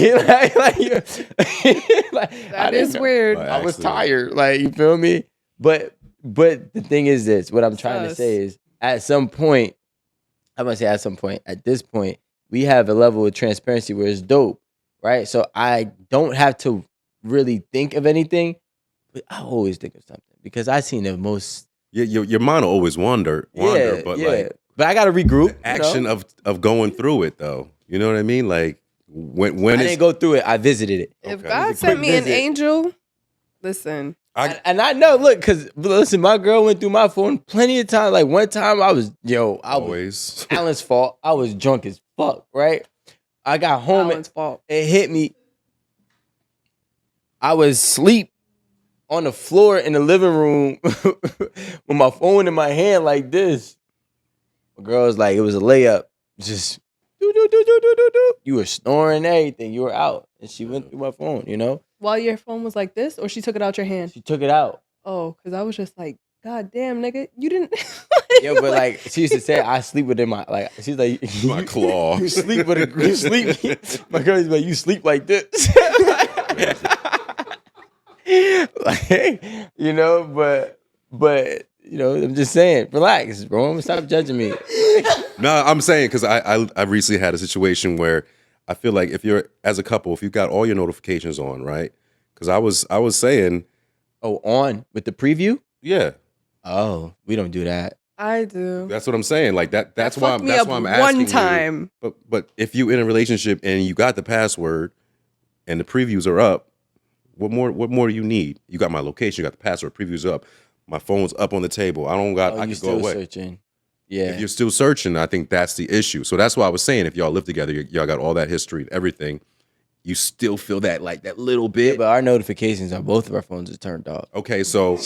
is weird. I was tired. Like, you feel me? But the thing is this, what I'm trying to say is at this point, we have a level of transparency where it's dope, right? So I don't have to really think of anything, but I always think of something because I seen the most. Your mind will always wander, but like, but I gotta regroup. Action of going through it though. You know what I mean? Like when I didn't go through it, I visited it. If Okay. God sent me an angel, listen. And I know, look, because listen, my girl went through my phone plenty of times. Like one time I was always Alan's fault. I was drunk as fuck, right? I got home Alan's fault. It hit me. I was asleep on the floor in the living room with my phone in my hand like this. My girl was like, it was a layup. Just do. You were snoring and everything. You were out. And she went through my phone, you know? While your phone was like this, or she took it out your hand? She took it out. Oh, because I was just like, God damn, nigga, you didn't. Yeah, but like she used to say, I sleep within my like. She's like, My claw. You sleep with a you sleep. My girl's like, you sleep like this. Like, you know, but you know, I'm just saying, relax, bro. Stop judging me. No, I'm saying because I recently had a situation where I feel like if you're as a couple, if you've got all your notifications on, right? Because I was saying, Oh, on with the preview? yeah, Oh, we don't do that. I do. that's what I'm saying. Like that's why fucked me that's up why I'm asking one you. time. But if you in a relationship and you got the password and the previews are up, what more do you need? You got my location, you got the password, previews up. My phone's up on the table. I don't got. Oh, I you can go still away. searching? Yeah. If you're still searching, I think that's the issue. So that's why I was saying, if y'all live together, y'all got all that history and everything, you still feel that like that little Yeah, bit. but our notifications on both of our phones are turned off. Okay, so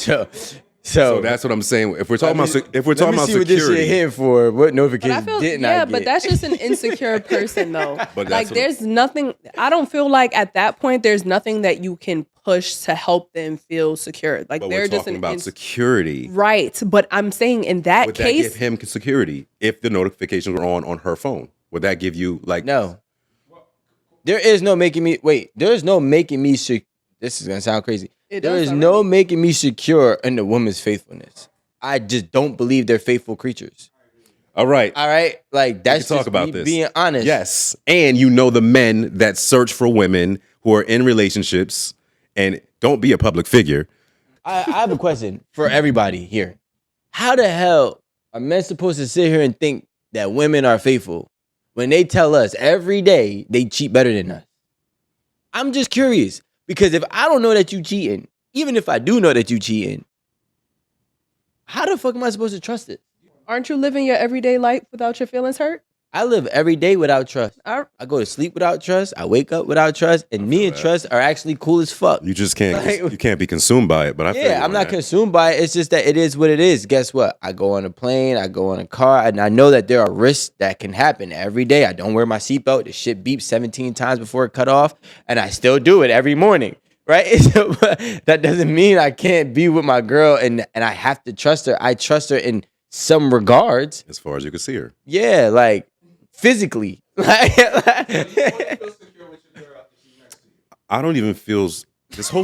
So that's what I'm saying. If we're talking about let if we're talking me about see what this shit security, hitting for. What But I notifications feel didn't I yeah, get? but that's just an insecure person though. But that's Like what- there's nothing I don't feel like at that point there's nothing that you can push to help them feel secure. Like but they're we're just talking an about security. right. But I'm saying in that Would that case, give him security if the notifications were on her phone? Would that give you like No. There is no making me wait. There is no making me this is gonna sound crazy. It There does is sound no crazy. making me secure in the woman's faithfulness. I just don't believe they're faithful creatures. All right. All right, like that's talk just about me this. being honest. Yes. And you know the men that search for women who are in relationships and don't be a public figure. I have a question for everybody here. How the hell are men supposed to sit here and think that women are faithful when they tell us every day they cheat better than us? I'm just curious because if I don't know that you cheating, even if I do know that you cheating, how the fuck am I supposed to trust it? aren't you living your everyday life without your feelings hurt? I live every day without trust. I- I go to sleep without trust. I wake up without trust, and me and trust are actually cool as fuck. You just can't Like- you can't be consumed by it. But I feel you Yeah, I'm on not that. consumed by it. It's just that it is what it is. Guess what? I go on a plane, I go on a car, and I know that there are risks that can happen every day. I don't wear my seatbelt. The shit beeps 17 times before it cut off, and I still do it every morning. Right? That doesn't mean I can't be with my girl and I have to trust her. I trust her in some regards. As far as you can see her. Yeah, like physically. I don't even feel this whole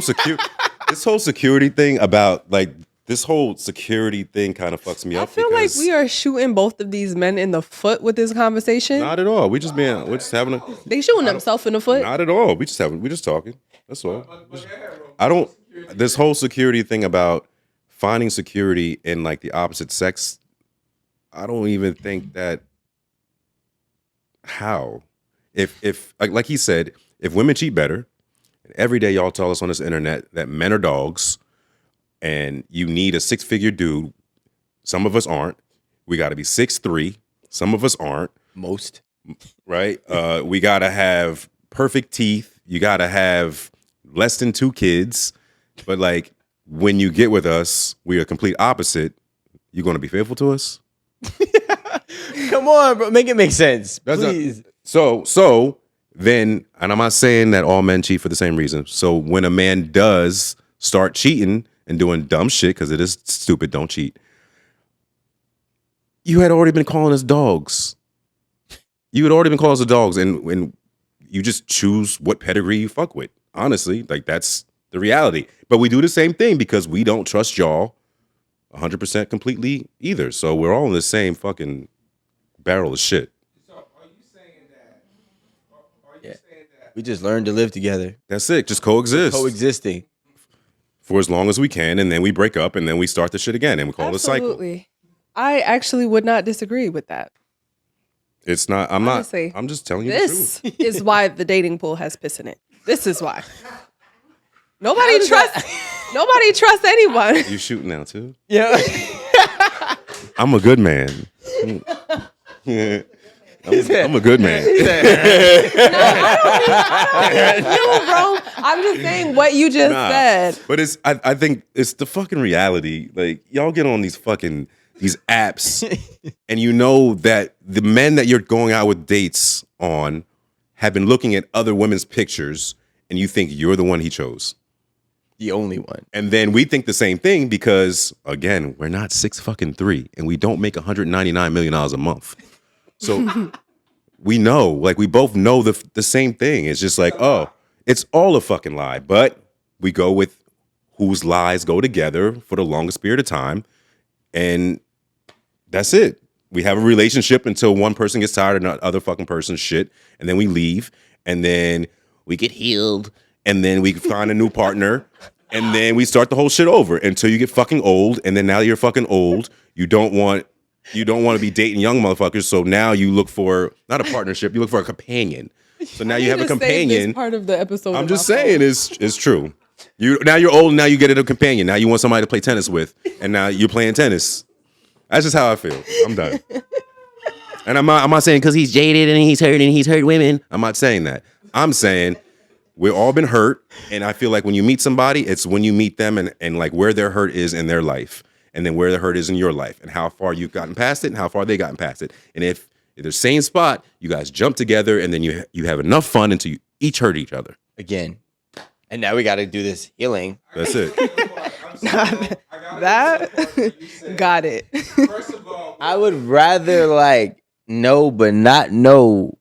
security thing about like this whole security thing kind of fucks me I up. feel like because we are shooting both of these men in the foot with this conversation. not at all. We're just having a They shooting themselves in the foot. not at all. We're just talking. That's all. I don't this whole security thing about finding security in like the opposite sex. I don't even think that how if like he said, if women cheat better, every day y'all tell us on this internet that men are dogs and you need a 6-figure dude. Some of us aren't. We got to be 6'3". Some of us aren't, Most. right? We got to have perfect teeth. You got to have less than 2 kids. But like when you get with us, we are complete opposite. You going to be faithful to us? Come on, bro. Make it make sense. That's not- Please. So then, and I'm not saying that all men cheat for the same reason. So when a man does start cheating and doing dumb shit, because it is stupid, don't cheat. You had already been calling us dogs. You had already been calling us dogs, and you just choose what pedigree you fuck with. Honestly, like that's the reality. But we do the same thing because we don't trust y'all 100% completely either. So we're all in the same fucking barrel of shit. We just learned to live together. That's it. Just coexist Coexisting. for as long as we can, and then we break up, and then we start the shit again, and we call it a cycle. Absolutely. I actually would not disagree with that. It's not. I'm Honestly, not. I'm just telling you This the truth. is why the dating pool has piss in it. This is why. Nobody trusts anyone. You shooting now too? Yeah. I'm a good man. I'm a good man. No, bro. I'm just saying what you just said. But it's. I think it's the fucking reality. Like y'all get on these apps, and you know that the men that you're going out with dates on have been looking at other women's pictures, and you think you're the one he chose. the only one. And then we think the same thing because, again, we're not 6'3" and we don't make $199 million a month. So we know, like, we both know the same thing. It's just like, oh, it's all a fucking lie. But we go with whose lies go together for the longest period of time. And that's it. We have a relationship until one person gets tired of the other fucking person's shit. And then we leave. And then we get healed. And then we find a new partner. And then we start the whole shit over until you get fucking old. And then now you're fucking old. You don't want to be dating young motherfuckers. So now you look for, not a partnership, you look for a companion. So now you have a companion. Part of the episode. I'm just saying it's true. Now you're old, now you get a companion. Now you want somebody to play tennis with. And now you're playing tennis. That's just how I feel. I'm done. And I'm not saying because he's jaded and he's hurt women. I'm not saying that. I'm saying we've all been hurt. And I feel like when you meet somebody, it's when you meet them and like where their hurt is in their life. And then where the hurt is in your life. And how far you've gotten past it and how far they gotten past it. And if they're the same spot, you guys jump together and then you have enough fun until you each hurt each other. Again. And now we got to do this healing. That's it. That got it. First of all, I would rather like know but not know.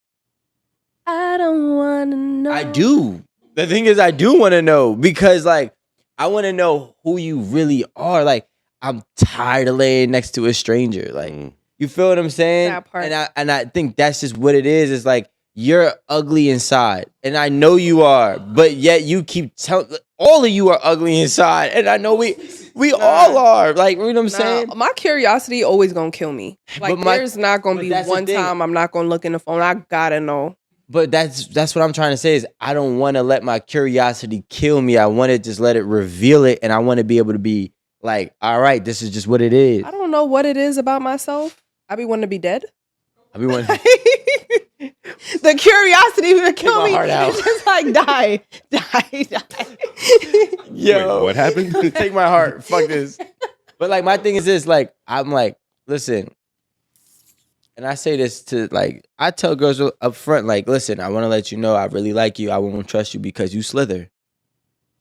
I don't want to know. I do. The thing is, I do want to know because like I want to know who you really are. Like I'm tired of laying next to a stranger. Like you feel what I'm saying? That part. And I think that's just what it is. It's like you're ugly inside, and I know you are, but yet you keep telling all of you are ugly inside, and I know we all are. Like you know what I'm saying? My curiosity always gonna kill me. Like there's not gonna be one time I'm not gonna look in the phone. I gotta know. But that's what I'm trying to say is I don't want to let my curiosity kill me. I want to just let it reveal it, and I want to be able to be like, all right, this is just what it is. I don't know what it is about myself. I be wanting to be dead. I be wanting. The curiosity would kill me. Heart out. It's just like die. Yo, wait, what happened? Take my heart. Fuck this. But like my thing is this, like I'm like, listen, and I say this to like I tell girls up front, like, listen, I want to let you know I really like you. I won't trust you because you slither.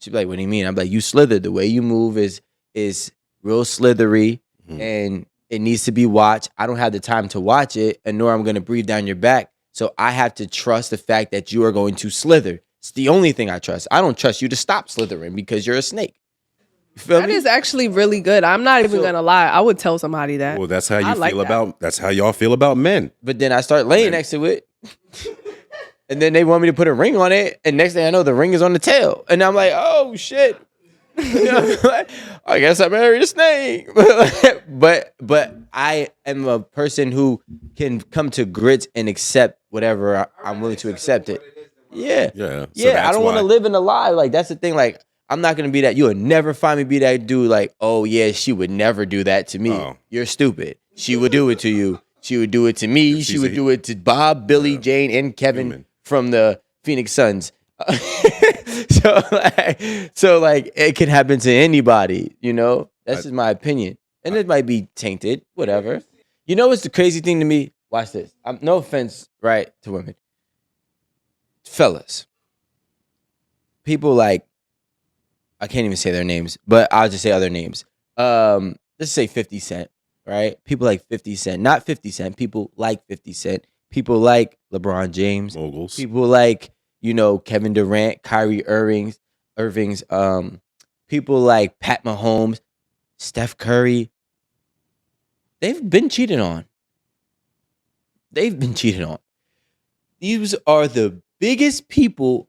She'd be like, what do you mean? I'm like, you slither. The way you move is real slithery, and it needs to be watched. I don't have the time to watch it, and nor I'm going to breathe down your back. So I have to trust the fact that you are going to slither. It's the only thing I trust. I don't trust you to stop slithering because you're a snake. You feel That me? is actually really good. I'm not even gonna lie. I would tell somebody that. Well, that's how you like feel that. about. That's how y'all feel about men. But then I start laying next to it. And then they want me to put a ring on it. And next thing I know, the ring is on the tail. And I'm like, oh, shit. I guess I married a snake. but I am a person who can come to grits and accept whatever I'm willing to accept it. Yeah. Yeah. So Yeah, I that's don't want to why- live in a lie. Like, that's the thing. Like, I'm not going to be that. You'll never find me be that dude like, oh, yeah, she would never do that to me. Oh. You're stupid. She would do it to you. She would do it to me. She would do it to Bob, Billy, Jane, and Kevin Human. from the Phoenix Suns. so like it could happen to anybody, you know? That's just my opinion. And it might be tainted, whatever. You know what's the crazy thing to me? Watch this. No offense, right, to women. Fellas. People like, I can't even say their names, but I'll just say other names. Let's say 50 Cent, right? People like 50 Cent. Not 50 Cent. People like 50 Cent. People like LeBron James. Moguls. People like, you know, Kevin Durant, Kyrie Irving's, people like Pat Mahomes, Steph Curry. They've been cheated on. These are the biggest people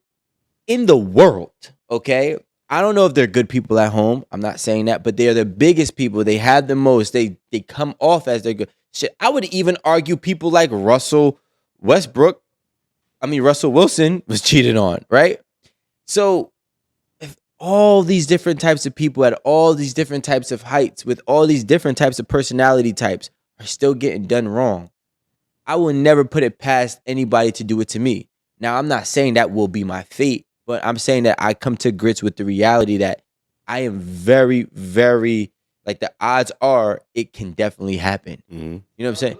in the world, okay? I don't know if they're good people at home. I'm not saying that, but they're the biggest people. They have the most. They come off as they're good. Shit, I would even argue people like Russell Wilson was cheated on, right? So if all these different types of people at all these different types of heights with all these different types of personality types are still getting done wrong, I will never put it past anybody to do it to me. Now, I'm not saying that will be my fate, but I'm saying that I come to grits with the reality that I am very, very, like the odds are it can definitely happen. Mm-hmm. You know what I'm saying?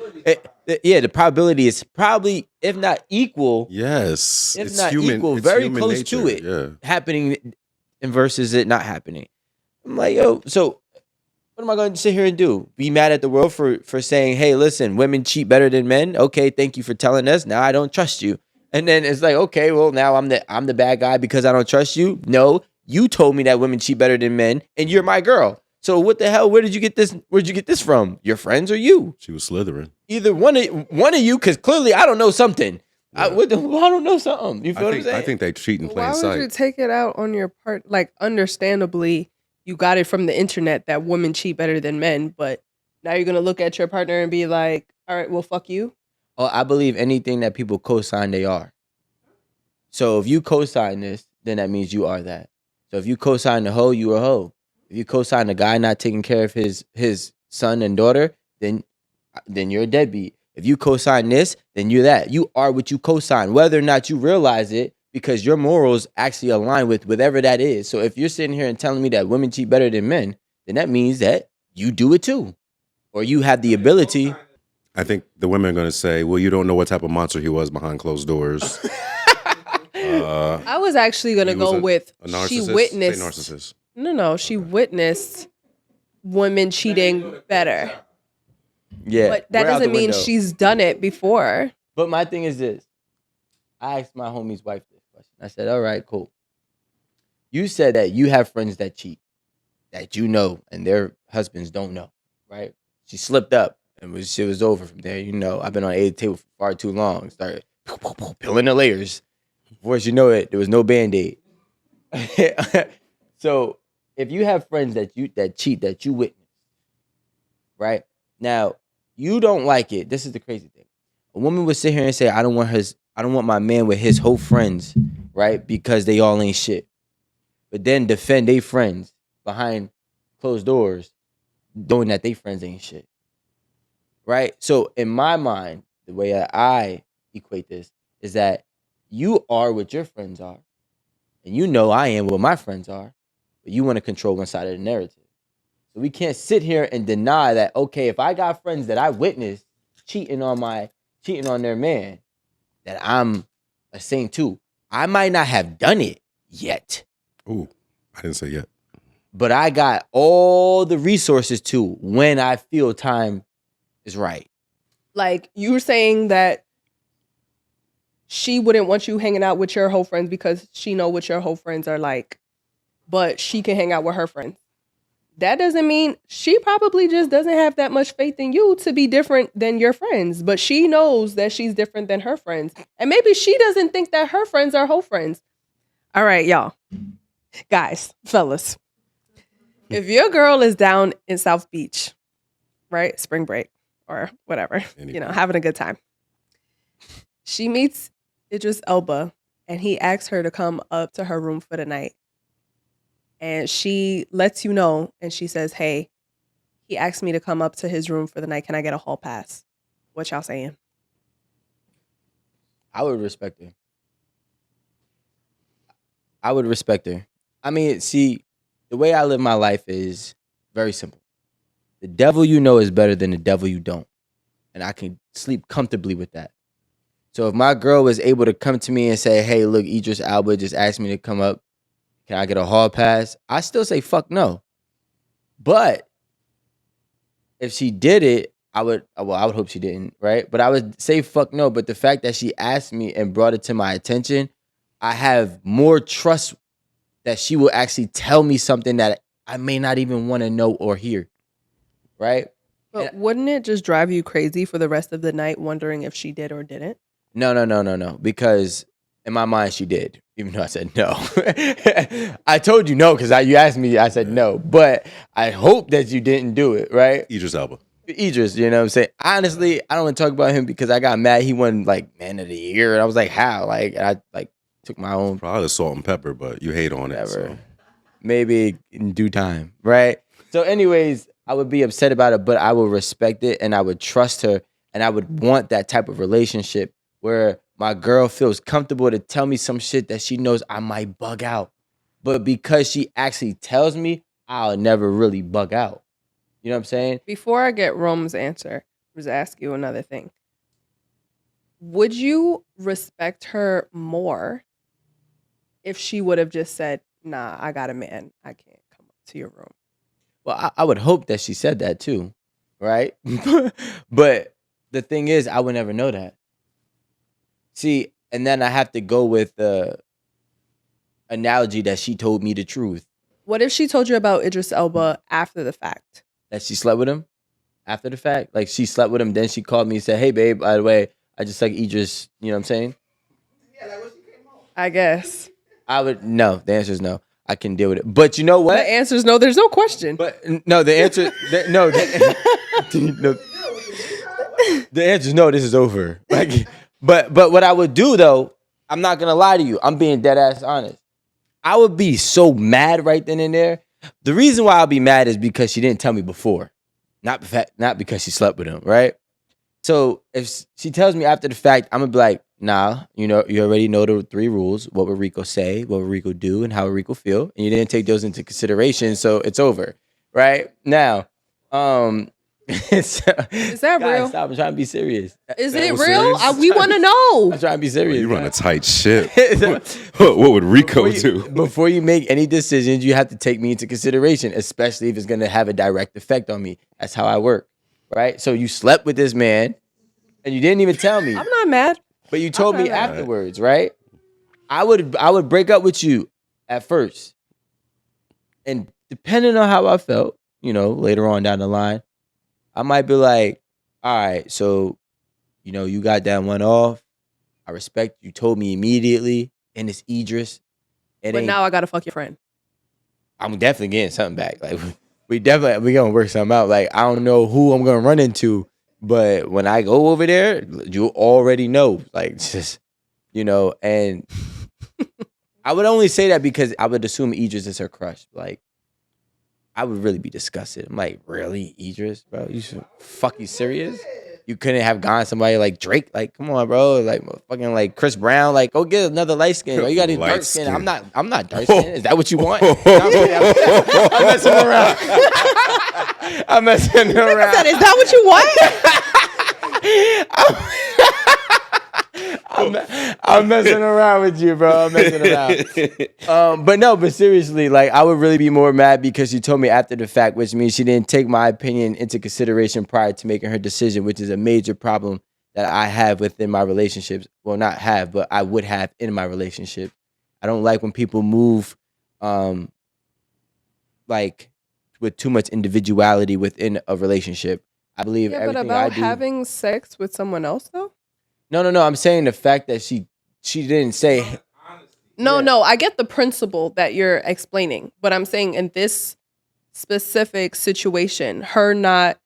The probability is probably, if not equal, Yes. if It's not human. equal, It's very human close nature. to it Yeah. happening and versus it not happening. I'm like, yo, so what am I going to sit here and do? Be mad at the world for saying, hey, listen, women cheat better than men. Okay, thank you for telling us. Now I don't trust you. And then it's like, okay, well, now I'm the bad guy because I don't trust you. No, you told me that women cheat better than men, and you're my girl. So what the hell? Where did you get this? Where'd you get this from? Your friends or you? She was slithering. Either one of you, because clearly I don't know something. Yeah. I don't know something. You feel what I'm saying? I think they cheat in plain Why would you sight. take it out on your part? Like, understandably, you got it from the internet that women cheat better than men, but now you're gonna look at your partner and be like, all right, well, fuck you. Oh, I believe anything that people co-sign, they are. So if you co-sign this, then that means you are that. So if you co-sign the hoe, you a hoe. If you co-sign the guy not taking care of his son and daughter, then you're a deadbeat. If you co-sign this, then you're that. You are what you co-sign, whether or not you realize it, because your morals actually align with whatever that is. So if you're sitting here and telling me that women cheat better than men, then that means that you do it too, or you have the ability. I think the women are going to say, well, you don't know what type of monster he was behind closed doors. I was actually gonna He was go with a narcissist? she Say witnessed. narcissist. No, she witnessed women cheating better, Yeah, but that we're out the doesn't mean window. she's done it before. But my thing is this. I asked my homie's wife this question. I said, all right, cool. You said that you have friends that cheat, that you know, and their husbands don't know, right? She slipped up and shit was over from there. You know, I've been on a table for far too long. Started peeling the layers. Before you know it, there was no Band-Aid. So if you have friends that cheat, that you witness, right? Now, you don't like it. This is the crazy thing. A woman would sit here and say, I don't want my man with his whole friends, right? Because they all ain't shit. But then defend they friends behind closed doors, knowing that they friends ain't shit. Right? So in my mind, the way that I equate this is that you are what your friends are. And you know I am what my friends are. But you want to control one side of the narrative. So we can't sit here and deny that, okay, if I got friends that I witnessed cheating on their man, that I'm a saint too. I might not have done it yet. Ooh, I didn't say yet. But I got all the resources to when I feel time is right. Like, you were saying that she wouldn't want you hanging out with your whole friends because she know what your whole friends are like, but she can hang out with her friends. That doesn't mean she probably just doesn't have that much faith in you to be different than your friends, but she knows that she's different than her friends. And maybe she doesn't think that her friends are whole friends. All right, y'all. Guys, fellas. If your girl is down in South Beach, right? Spring break or whatever, having a good time. She meets Idris Elba and he asks her to come up to her room for the night. And she lets you know, and she says, hey, he asked me to come up to his room for the night. Can I get a hall pass? What y'all saying? I would respect her. I mean, see, the way I live my life is very simple. The devil you know is better than the devil you don't. And I can sleep comfortably with that. So if my girl was able to come to me and say, hey, look, Idris Elba just asked me to come up. Can I get a hall pass? I still say fuck no. But if she did it, I would hope she didn't, right? But I would say fuck no. But the fact that she asked me and brought it to my attention, I have more trust that she will actually tell me something that I may not even want to know or hear, right? But wouldn't it just drive you crazy for the rest of the night wondering if she did or didn't? No. Because in my mind, she did, even though I said no. I told you no because you asked me, I said no. But I hope that you didn't do it, right? Idris Elba. Idris, you know what I'm saying? Honestly, I don't want to talk about him because I got mad. He won like man of the year. And I was like, how? Like, I took my own. Probably salt and pepper, but you hate on it. So. Maybe in due time, right? So anyways, I would be upset about it, but I would respect it and I would trust her and I would want that type of relationship where my girl feels comfortable to tell me some shit that she knows I might bug out. But because she actually tells me, I'll never really bug out. You know what I'm saying? Before I get Rome's answer, I was ask you another thing. Would you respect her more if she would have just said, nah, I got a man. I can't come up to your room. Well, I would hope that she said that too, right? But the thing is, I would never know that. See, and then I have to go with the analogy that she told me the truth, What if she told you about Idris Elba after the fact? that she slept with him after the fact. Like she slept with him, then she called me and said, "Hey, babe, by the way, I just like Idris." You know what I'm saying? I guess. I would no. The answer is no. I can deal with it. But you know what? The answer is no. There's no question. But no, the answer no. No, the answer is no. This is over. Like, but what I would do though, I'm not gonna lie to you. I'm being dead ass honest. I would be so mad right then and there. The reason why I'll be mad is because she didn't tell me before, not because she slept with him, right? So if she tells me after the fact, I'm gonna be like, nah, you know, you already know the 3 rules. What would Rico say? What would Rico do? And how would Rico feel? And you didn't take those into consideration, so it's over, right? Now, Is that guys, real? stop! I'm trying to be serious. Is That it was real? serious? We want to know. I'm trying to be serious. You run a guys. tight ship. What would Rico do? Before you make any decisions, you have to take me into consideration, especially if it's going to have a direct effect on me. That's how I work, right? So you slept with this man, and you didn't even tell me, I'm not mad. but you told me not mad. afterwards, right? I would break up with you at first, and depending on how I felt, you know, later on down the line, I might be like, all right, so, you know, you got that one off. I respect you told me immediately, and it's Idris. It But ain't, now I gotta fuck your friend. I'm definitely getting something back. Like we gonna work something out. Like I don't know who I'm gonna run into, but when I go over there, you already know. Like just, you know, and I would only say that because I would assume Idris is her crush. Like I would really be disgusted. I'm like, really, Idris, bro? You serious? You couldn't have gone somebody like Drake? Like, come on, bro. Like fucking like Chris Brown. Like, go get another light skin. Bro. You got a Light dark skin. skin. I'm not dark skin. Is that what you want? No, I'm messing around. I'm messing around. Is that what you want? I'm messing around with you, bro. I'm messing around. But seriously, like I would really be more mad because she told me after the fact, which means she didn't take my opinion into consideration prior to making her decision, which is a major problem that I have within my relationships. Well, not have, but I would have in my relationship. I don't like when people move like with too much individuality within a relationship. I believe Yeah, but everything about I do. having sex with someone else though? No. I'm saying the fact that she didn't say. No, I get the principle that you're explaining, but I'm saying in this specific situation, her not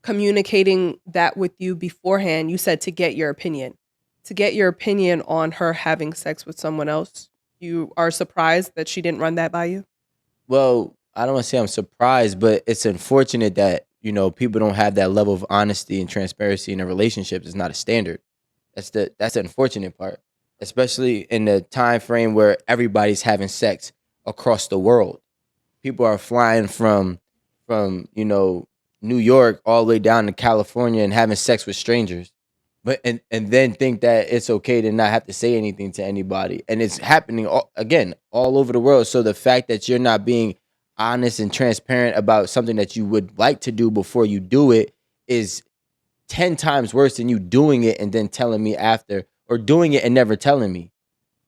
communicating that with you beforehand, you said to get your opinion. To get your opinion on her having sex with someone else, you are surprised that she didn't run that by you? Well, I don't want to say I'm surprised, but it's unfortunate that, you know, people don't have that level of honesty and transparency in a relationship. It's not a standard. That's the unfortunate part, especially in the time frame where everybody's having sex across the world. People are flying from you know, New York all the way down to California and having sex with strangers, but and then think that it's okay to not have to say anything to anybody, and it's happening all over the world. So the fact that you're not being honest and transparent about something that you would like to do before you do it is 10 times worse than you doing it and then telling me after, or doing it and never telling me.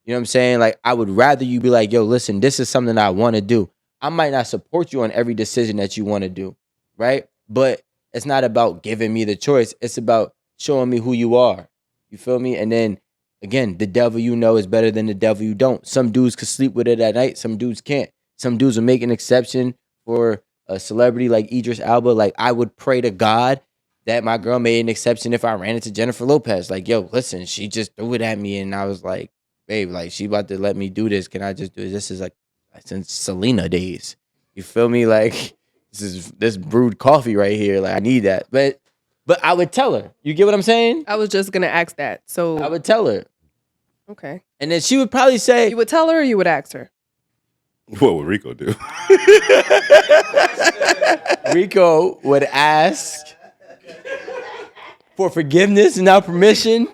You know what I'm saying? Like, I would rather you be like, yo, listen, this is something I want to do. I might not support you on every decision that you want to do, right? But it's not about giving me the choice. It's about showing me who you are. You feel me? And then, again, the devil you know is better than the devil you don't. Some dudes could sleep with it at night. Some dudes can't. Some dudes will make an exception for a celebrity like Idris Elba. Like, I would pray to God that my girl made an exception if I ran into Jennifer Lopez. Like, yo, listen, she just threw it at me, and I was like, babe, like, she about to let me do this. Can I just do this? This is like since Selena days. You feel me? Like, this brewed coffee right here. Like, I need that. But I would tell her. You get what I'm saying? I was just gonna ask that. So I would tell her. okay. And then she would probably say, You would tell her or you would ask her? What would Rico do? Rico would ask for forgiveness and not permission.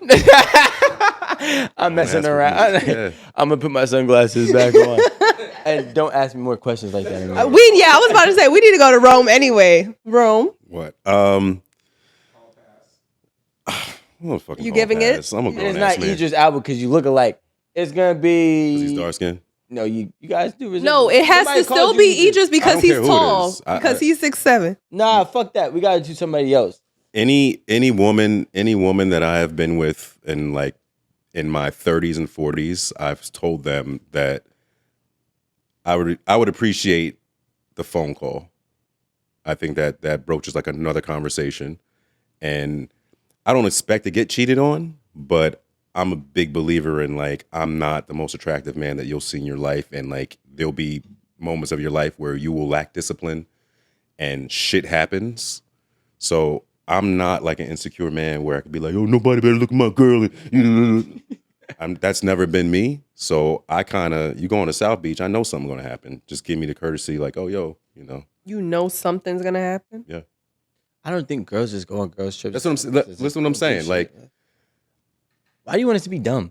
I'm messing ask for around. permission, yeah. I'm gonna put my sunglasses back on. And don't ask me more questions like that anymore. I was about to say we need to go to Rome anyway. Rome, What? I'm gonna fucking You call giving it? pass. I'm gonna go It's ass not man. Idris Elba because you look alike. It's gonna be. He's dark skinned. No, you guys do. no, it has Somebody to still called you be Idris I because don't he's care who it tall. is. Because he's 6'7". Nah, fuck that. We gotta do somebody else. Any woman that I have been with in like in my 30s and 40s, I've told them that I would appreciate the phone call. I think that broaches like another conversation, and I don't expect to get cheated on, but I'm a big believer in like I'm not the most attractive man that you'll see in your life, and like there'll be moments of your life where you will lack discipline and shit happens. So I'm not like an insecure man where I could be like, oh, nobody better look at my girl. That's never been me. So I kind of, you going to South Beach, I know something's going to happen. Just give me the courtesy like, oh, yo, you know. You know something's gonna happen. Yeah. I don't think girls just go on girls trips. That's what I'm saying. Listen what I'm saying. Like, why do you want us to be dumb?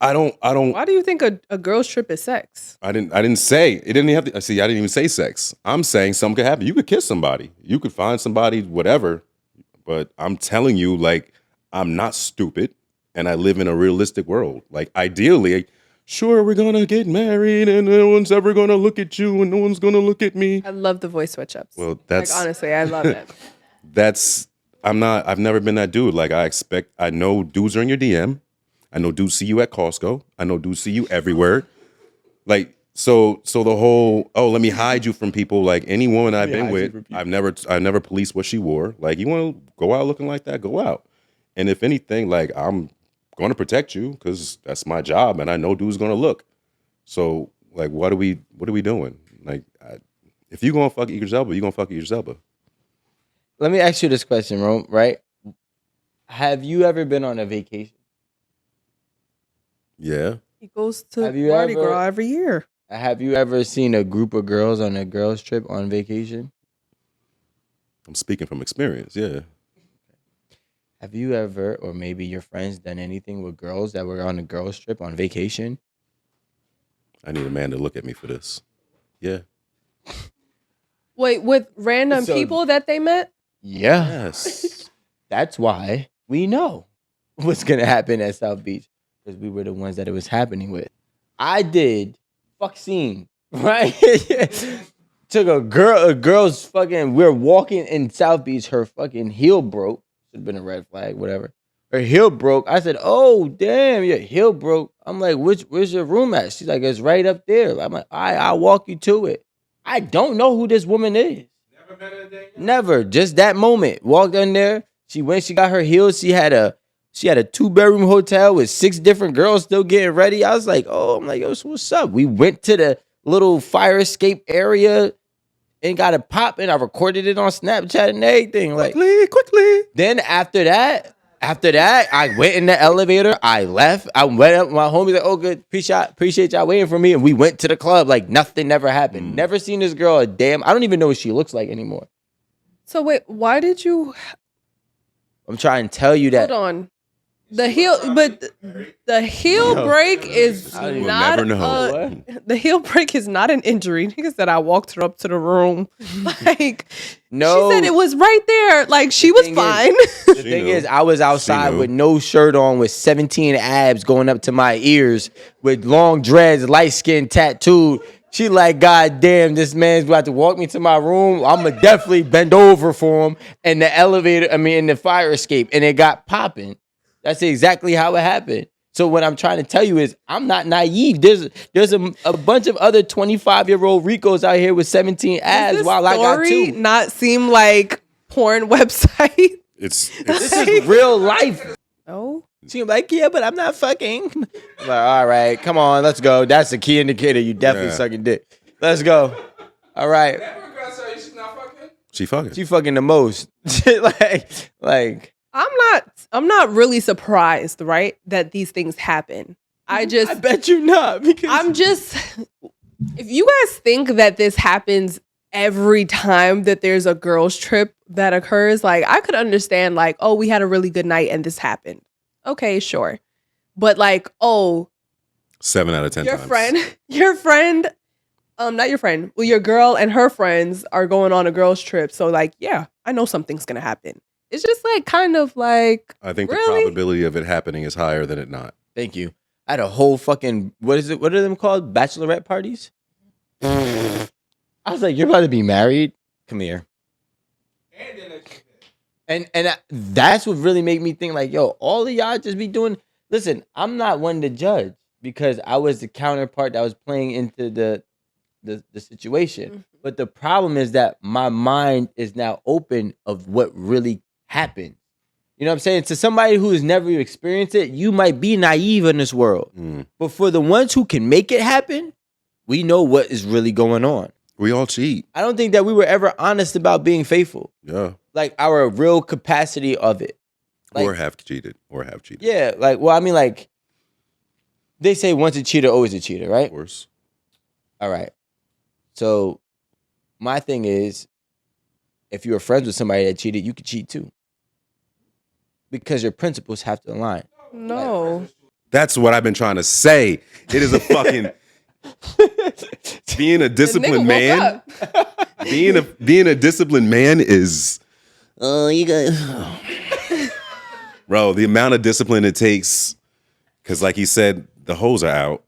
I don't. Why do you think a girl's trip is sex? I didn't say it didn't have to. See, I didn't even say sex. I'm saying something could happen. You could kiss somebody. You could find somebody, whatever. But I'm telling you, like, I'm not stupid, and I live in a realistic world. Like, ideally, sure, we're gonna get married, and no one's ever gonna look at you, and no one's gonna look at me. I love the voice switch ups. Well, that's like, honestly, I love it. I've never been that dude. Like, I know dudes are in your DM. I know dudes see you at Costco. I know dudes see you everywhere. Like, so the whole, oh, let me hide you from people. Like, any woman I've been with, I've never policed what she wore. Like, you want to go out looking like that, go out. And if anything, like, I'm going to protect you because that's my job, and I know dude's going to look. So, like, what are we doing? Like, if you going to fuck Idris Elba, you going to fuck Idris Elba. Let me ask you this question, Rome, right? Have you ever been on a vacation? Yeah. He goes to Have you Mardi ever- Gras every year. Have you ever seen a group of girls on a girls trip on vacation? I'm speaking from experience, yeah. Have you ever, or maybe your friends, done anything with girls that were on a girls trip on vacation? I need a man to look at me for this. Yeah. Wait, with random So- people that they met? Yeah. Yes. That's why we know what's going to happen at South Beach, because we were the ones that it was happening with. I did fuck scene, right? Took a girl's fucking, we're walking in South Beach, her fucking heel broke. Should have been a red flag, whatever. Her heel broke. I said, oh, damn, your heel broke. I'm like, where's your room at? She's like, it's right up there. I'm like, I'll walk you to it. I don't know who this woman is. Never met her a day? Never. Just that moment. Walked in there. She got her heels. She had a 2-bedroom hotel with 6 different girls still getting ready. I was like, oh, I'm like, yo, so what's up? We went to the little fire escape area and got it popping. I recorded it on Snapchat and everything. Like, Quickly. then after that, I went in the elevator. I left. I went up. My homie like, oh, good. Appreciate y'all waiting for me. And we went to the club. Like, nothing never happened. Never seen this girl a damn. I don't even know what she looks like anymore. So wait, why did you I'm trying to tell you that. hold on? The heel break is I We'll not never know. the heel break is not an injury. Nigga said I walked her up to the room. Like, No. she said it was right there. Like, she was thing is- fine. The She thing knew. is, I was outside knew. with no shirt on, with 17 abs going up to my ears, with long dreads, light skin tattooed. She like, God damn, this man's about to walk me to my room. I'ma definitely bend over for him. And the elevator, in the fire escape, and it got popping. That's exactly how it happened. So what I'm trying to tell you is, I'm not naive. There's a bunch of other 25-year-old Ricos out here with 17 abs, Does while this I got story 2. not seem like porn website? It's This is real life. No. She's like, yeah, but I'm not fucking. I'm like, all right, come on, let's go. That's the key indicator. You definitely Yeah. sucking dick. Let's go. All right. Never a girl tell you she's not fucking? she fucking. She fucking the most. like, I'm not really surprised, right, that these things happen. I bet you not, because I'm just, if you guys think that this happens every time that there's a girls trip that occurs, like, I could understand, like, oh, we had a really good night and this happened. Okay, sure. But like, oh, 7 out of 10 your times. friend Not your friend. Well, your girl and her friends are going on a girls' trip. So, like, yeah, I know something's gonna happen. It's just like kind of like I think really? the probability of it happening is higher than it not. Thank you. I had a whole fucking what is it? What are them called? Bachelorette parties. I was like, you're about to be married. Come here. And then let you That's what really made me think like, yo, all of y'all just be doing. Listen, I'm not one to judge because I was the counterpart that was playing into the situation. Mm-hmm. But the problem is that my mind is now open of what really happened. You know what I'm saying? To somebody who has never experienced it, you might be naive in this world. But for the ones who can make it happen, we know what is really going on. We all cheat. I don't think that we were ever honest about being faithful. Yeah. Like our real capacity of it. Like, Or have cheated. yeah. Like, well, I mean, like, they say once a cheater, always a cheater, right? Of course. All right. So my thing is, if you were friends with somebody that cheated, you could cheat too. Because your principles have to align. no. That's what I've been trying to say. It is a fucking being a disciplined The nigga man. woke up. Being a disciplined man is you guys bro, the amount of discipline it takes, because like he said, the hoes are out.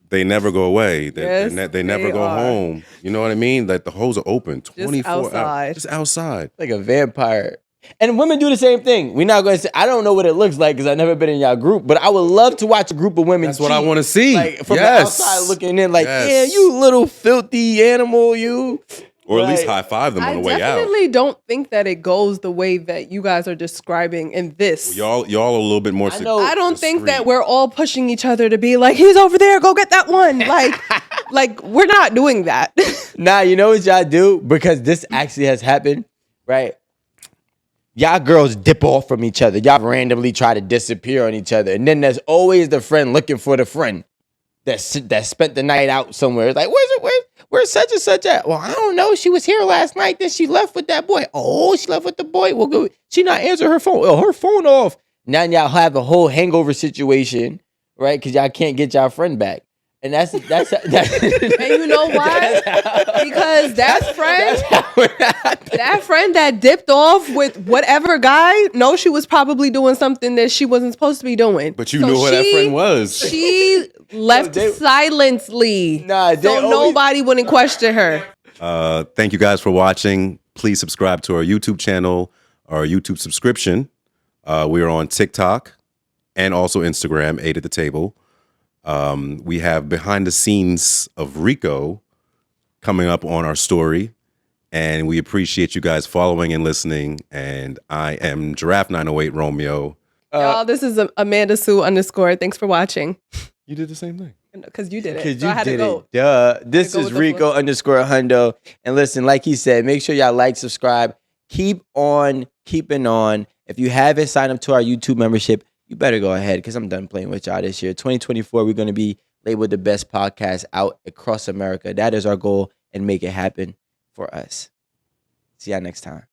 They never go away. Yes, They never they go are. home. You know what I mean? Like the hoes are open 24 outside. hours. Just outside. Like a vampire. And women do the same thing. We're not going to say, I don't know what it looks like because I've never been in y'all group, but I would love to watch a group of women That's what I cheat. want to see. Like from Yes. the outside looking in, like, Yes. yeah, you little filthy animal, you. Or at least Like, high five them on I the way out. definitely don't think that it goes the way that you guys are describing in this. Y'all are a little bit more. I know- I don't think that discreet. we're all pushing each other to be like, he's over there, go get that one. Like we're not doing that. Nah, you know what y'all do? Because this actually has happened, right? Y'all girls dip off from each other. Y'all randomly try to disappear on each other. And then there's always the friend looking for the friend that spent the night out somewhere. It's like, where's such and such at? Well, I don't know. She was here last night. Then she left with that boy. Oh, she left with the boy. Well, good. She not answering her phone. Oh, her phone off. Now y'all have a whole hangover situation, right? Because y'all can't get y'all friend back. And that's And you know why? Because that friend that dipped off with whatever guy, no, she was probably doing something that she wasn't supposed to be doing. But you know who that friend was. She left silently. Nah, they so always- nobody wouldn't question her. Thank you guys for watching. Please subscribe to our YouTube channel, our YouTube subscription. We are on TikTok and also Instagram, 8 at the Table. We have behind the scenes of Rico coming up on our story. And we appreciate you guys following and listening. And I am Giraffe908 Romeo. Y'all, this is Amanda Sue _ Thanks for watching. You did the same thing. Because you did it. Because So you I had to did go. it. Duh. This go is with the Rico _ Hundo. And listen, like he said, make sure y'all like, subscribe. Keep on keeping on. If you haven't signed up to our YouTube membership, you better go ahead because I'm done playing with y'all this year. 2024, we're going to be labeled the best podcast out across America. That is our goal, and make it happen for us. See y'all next time.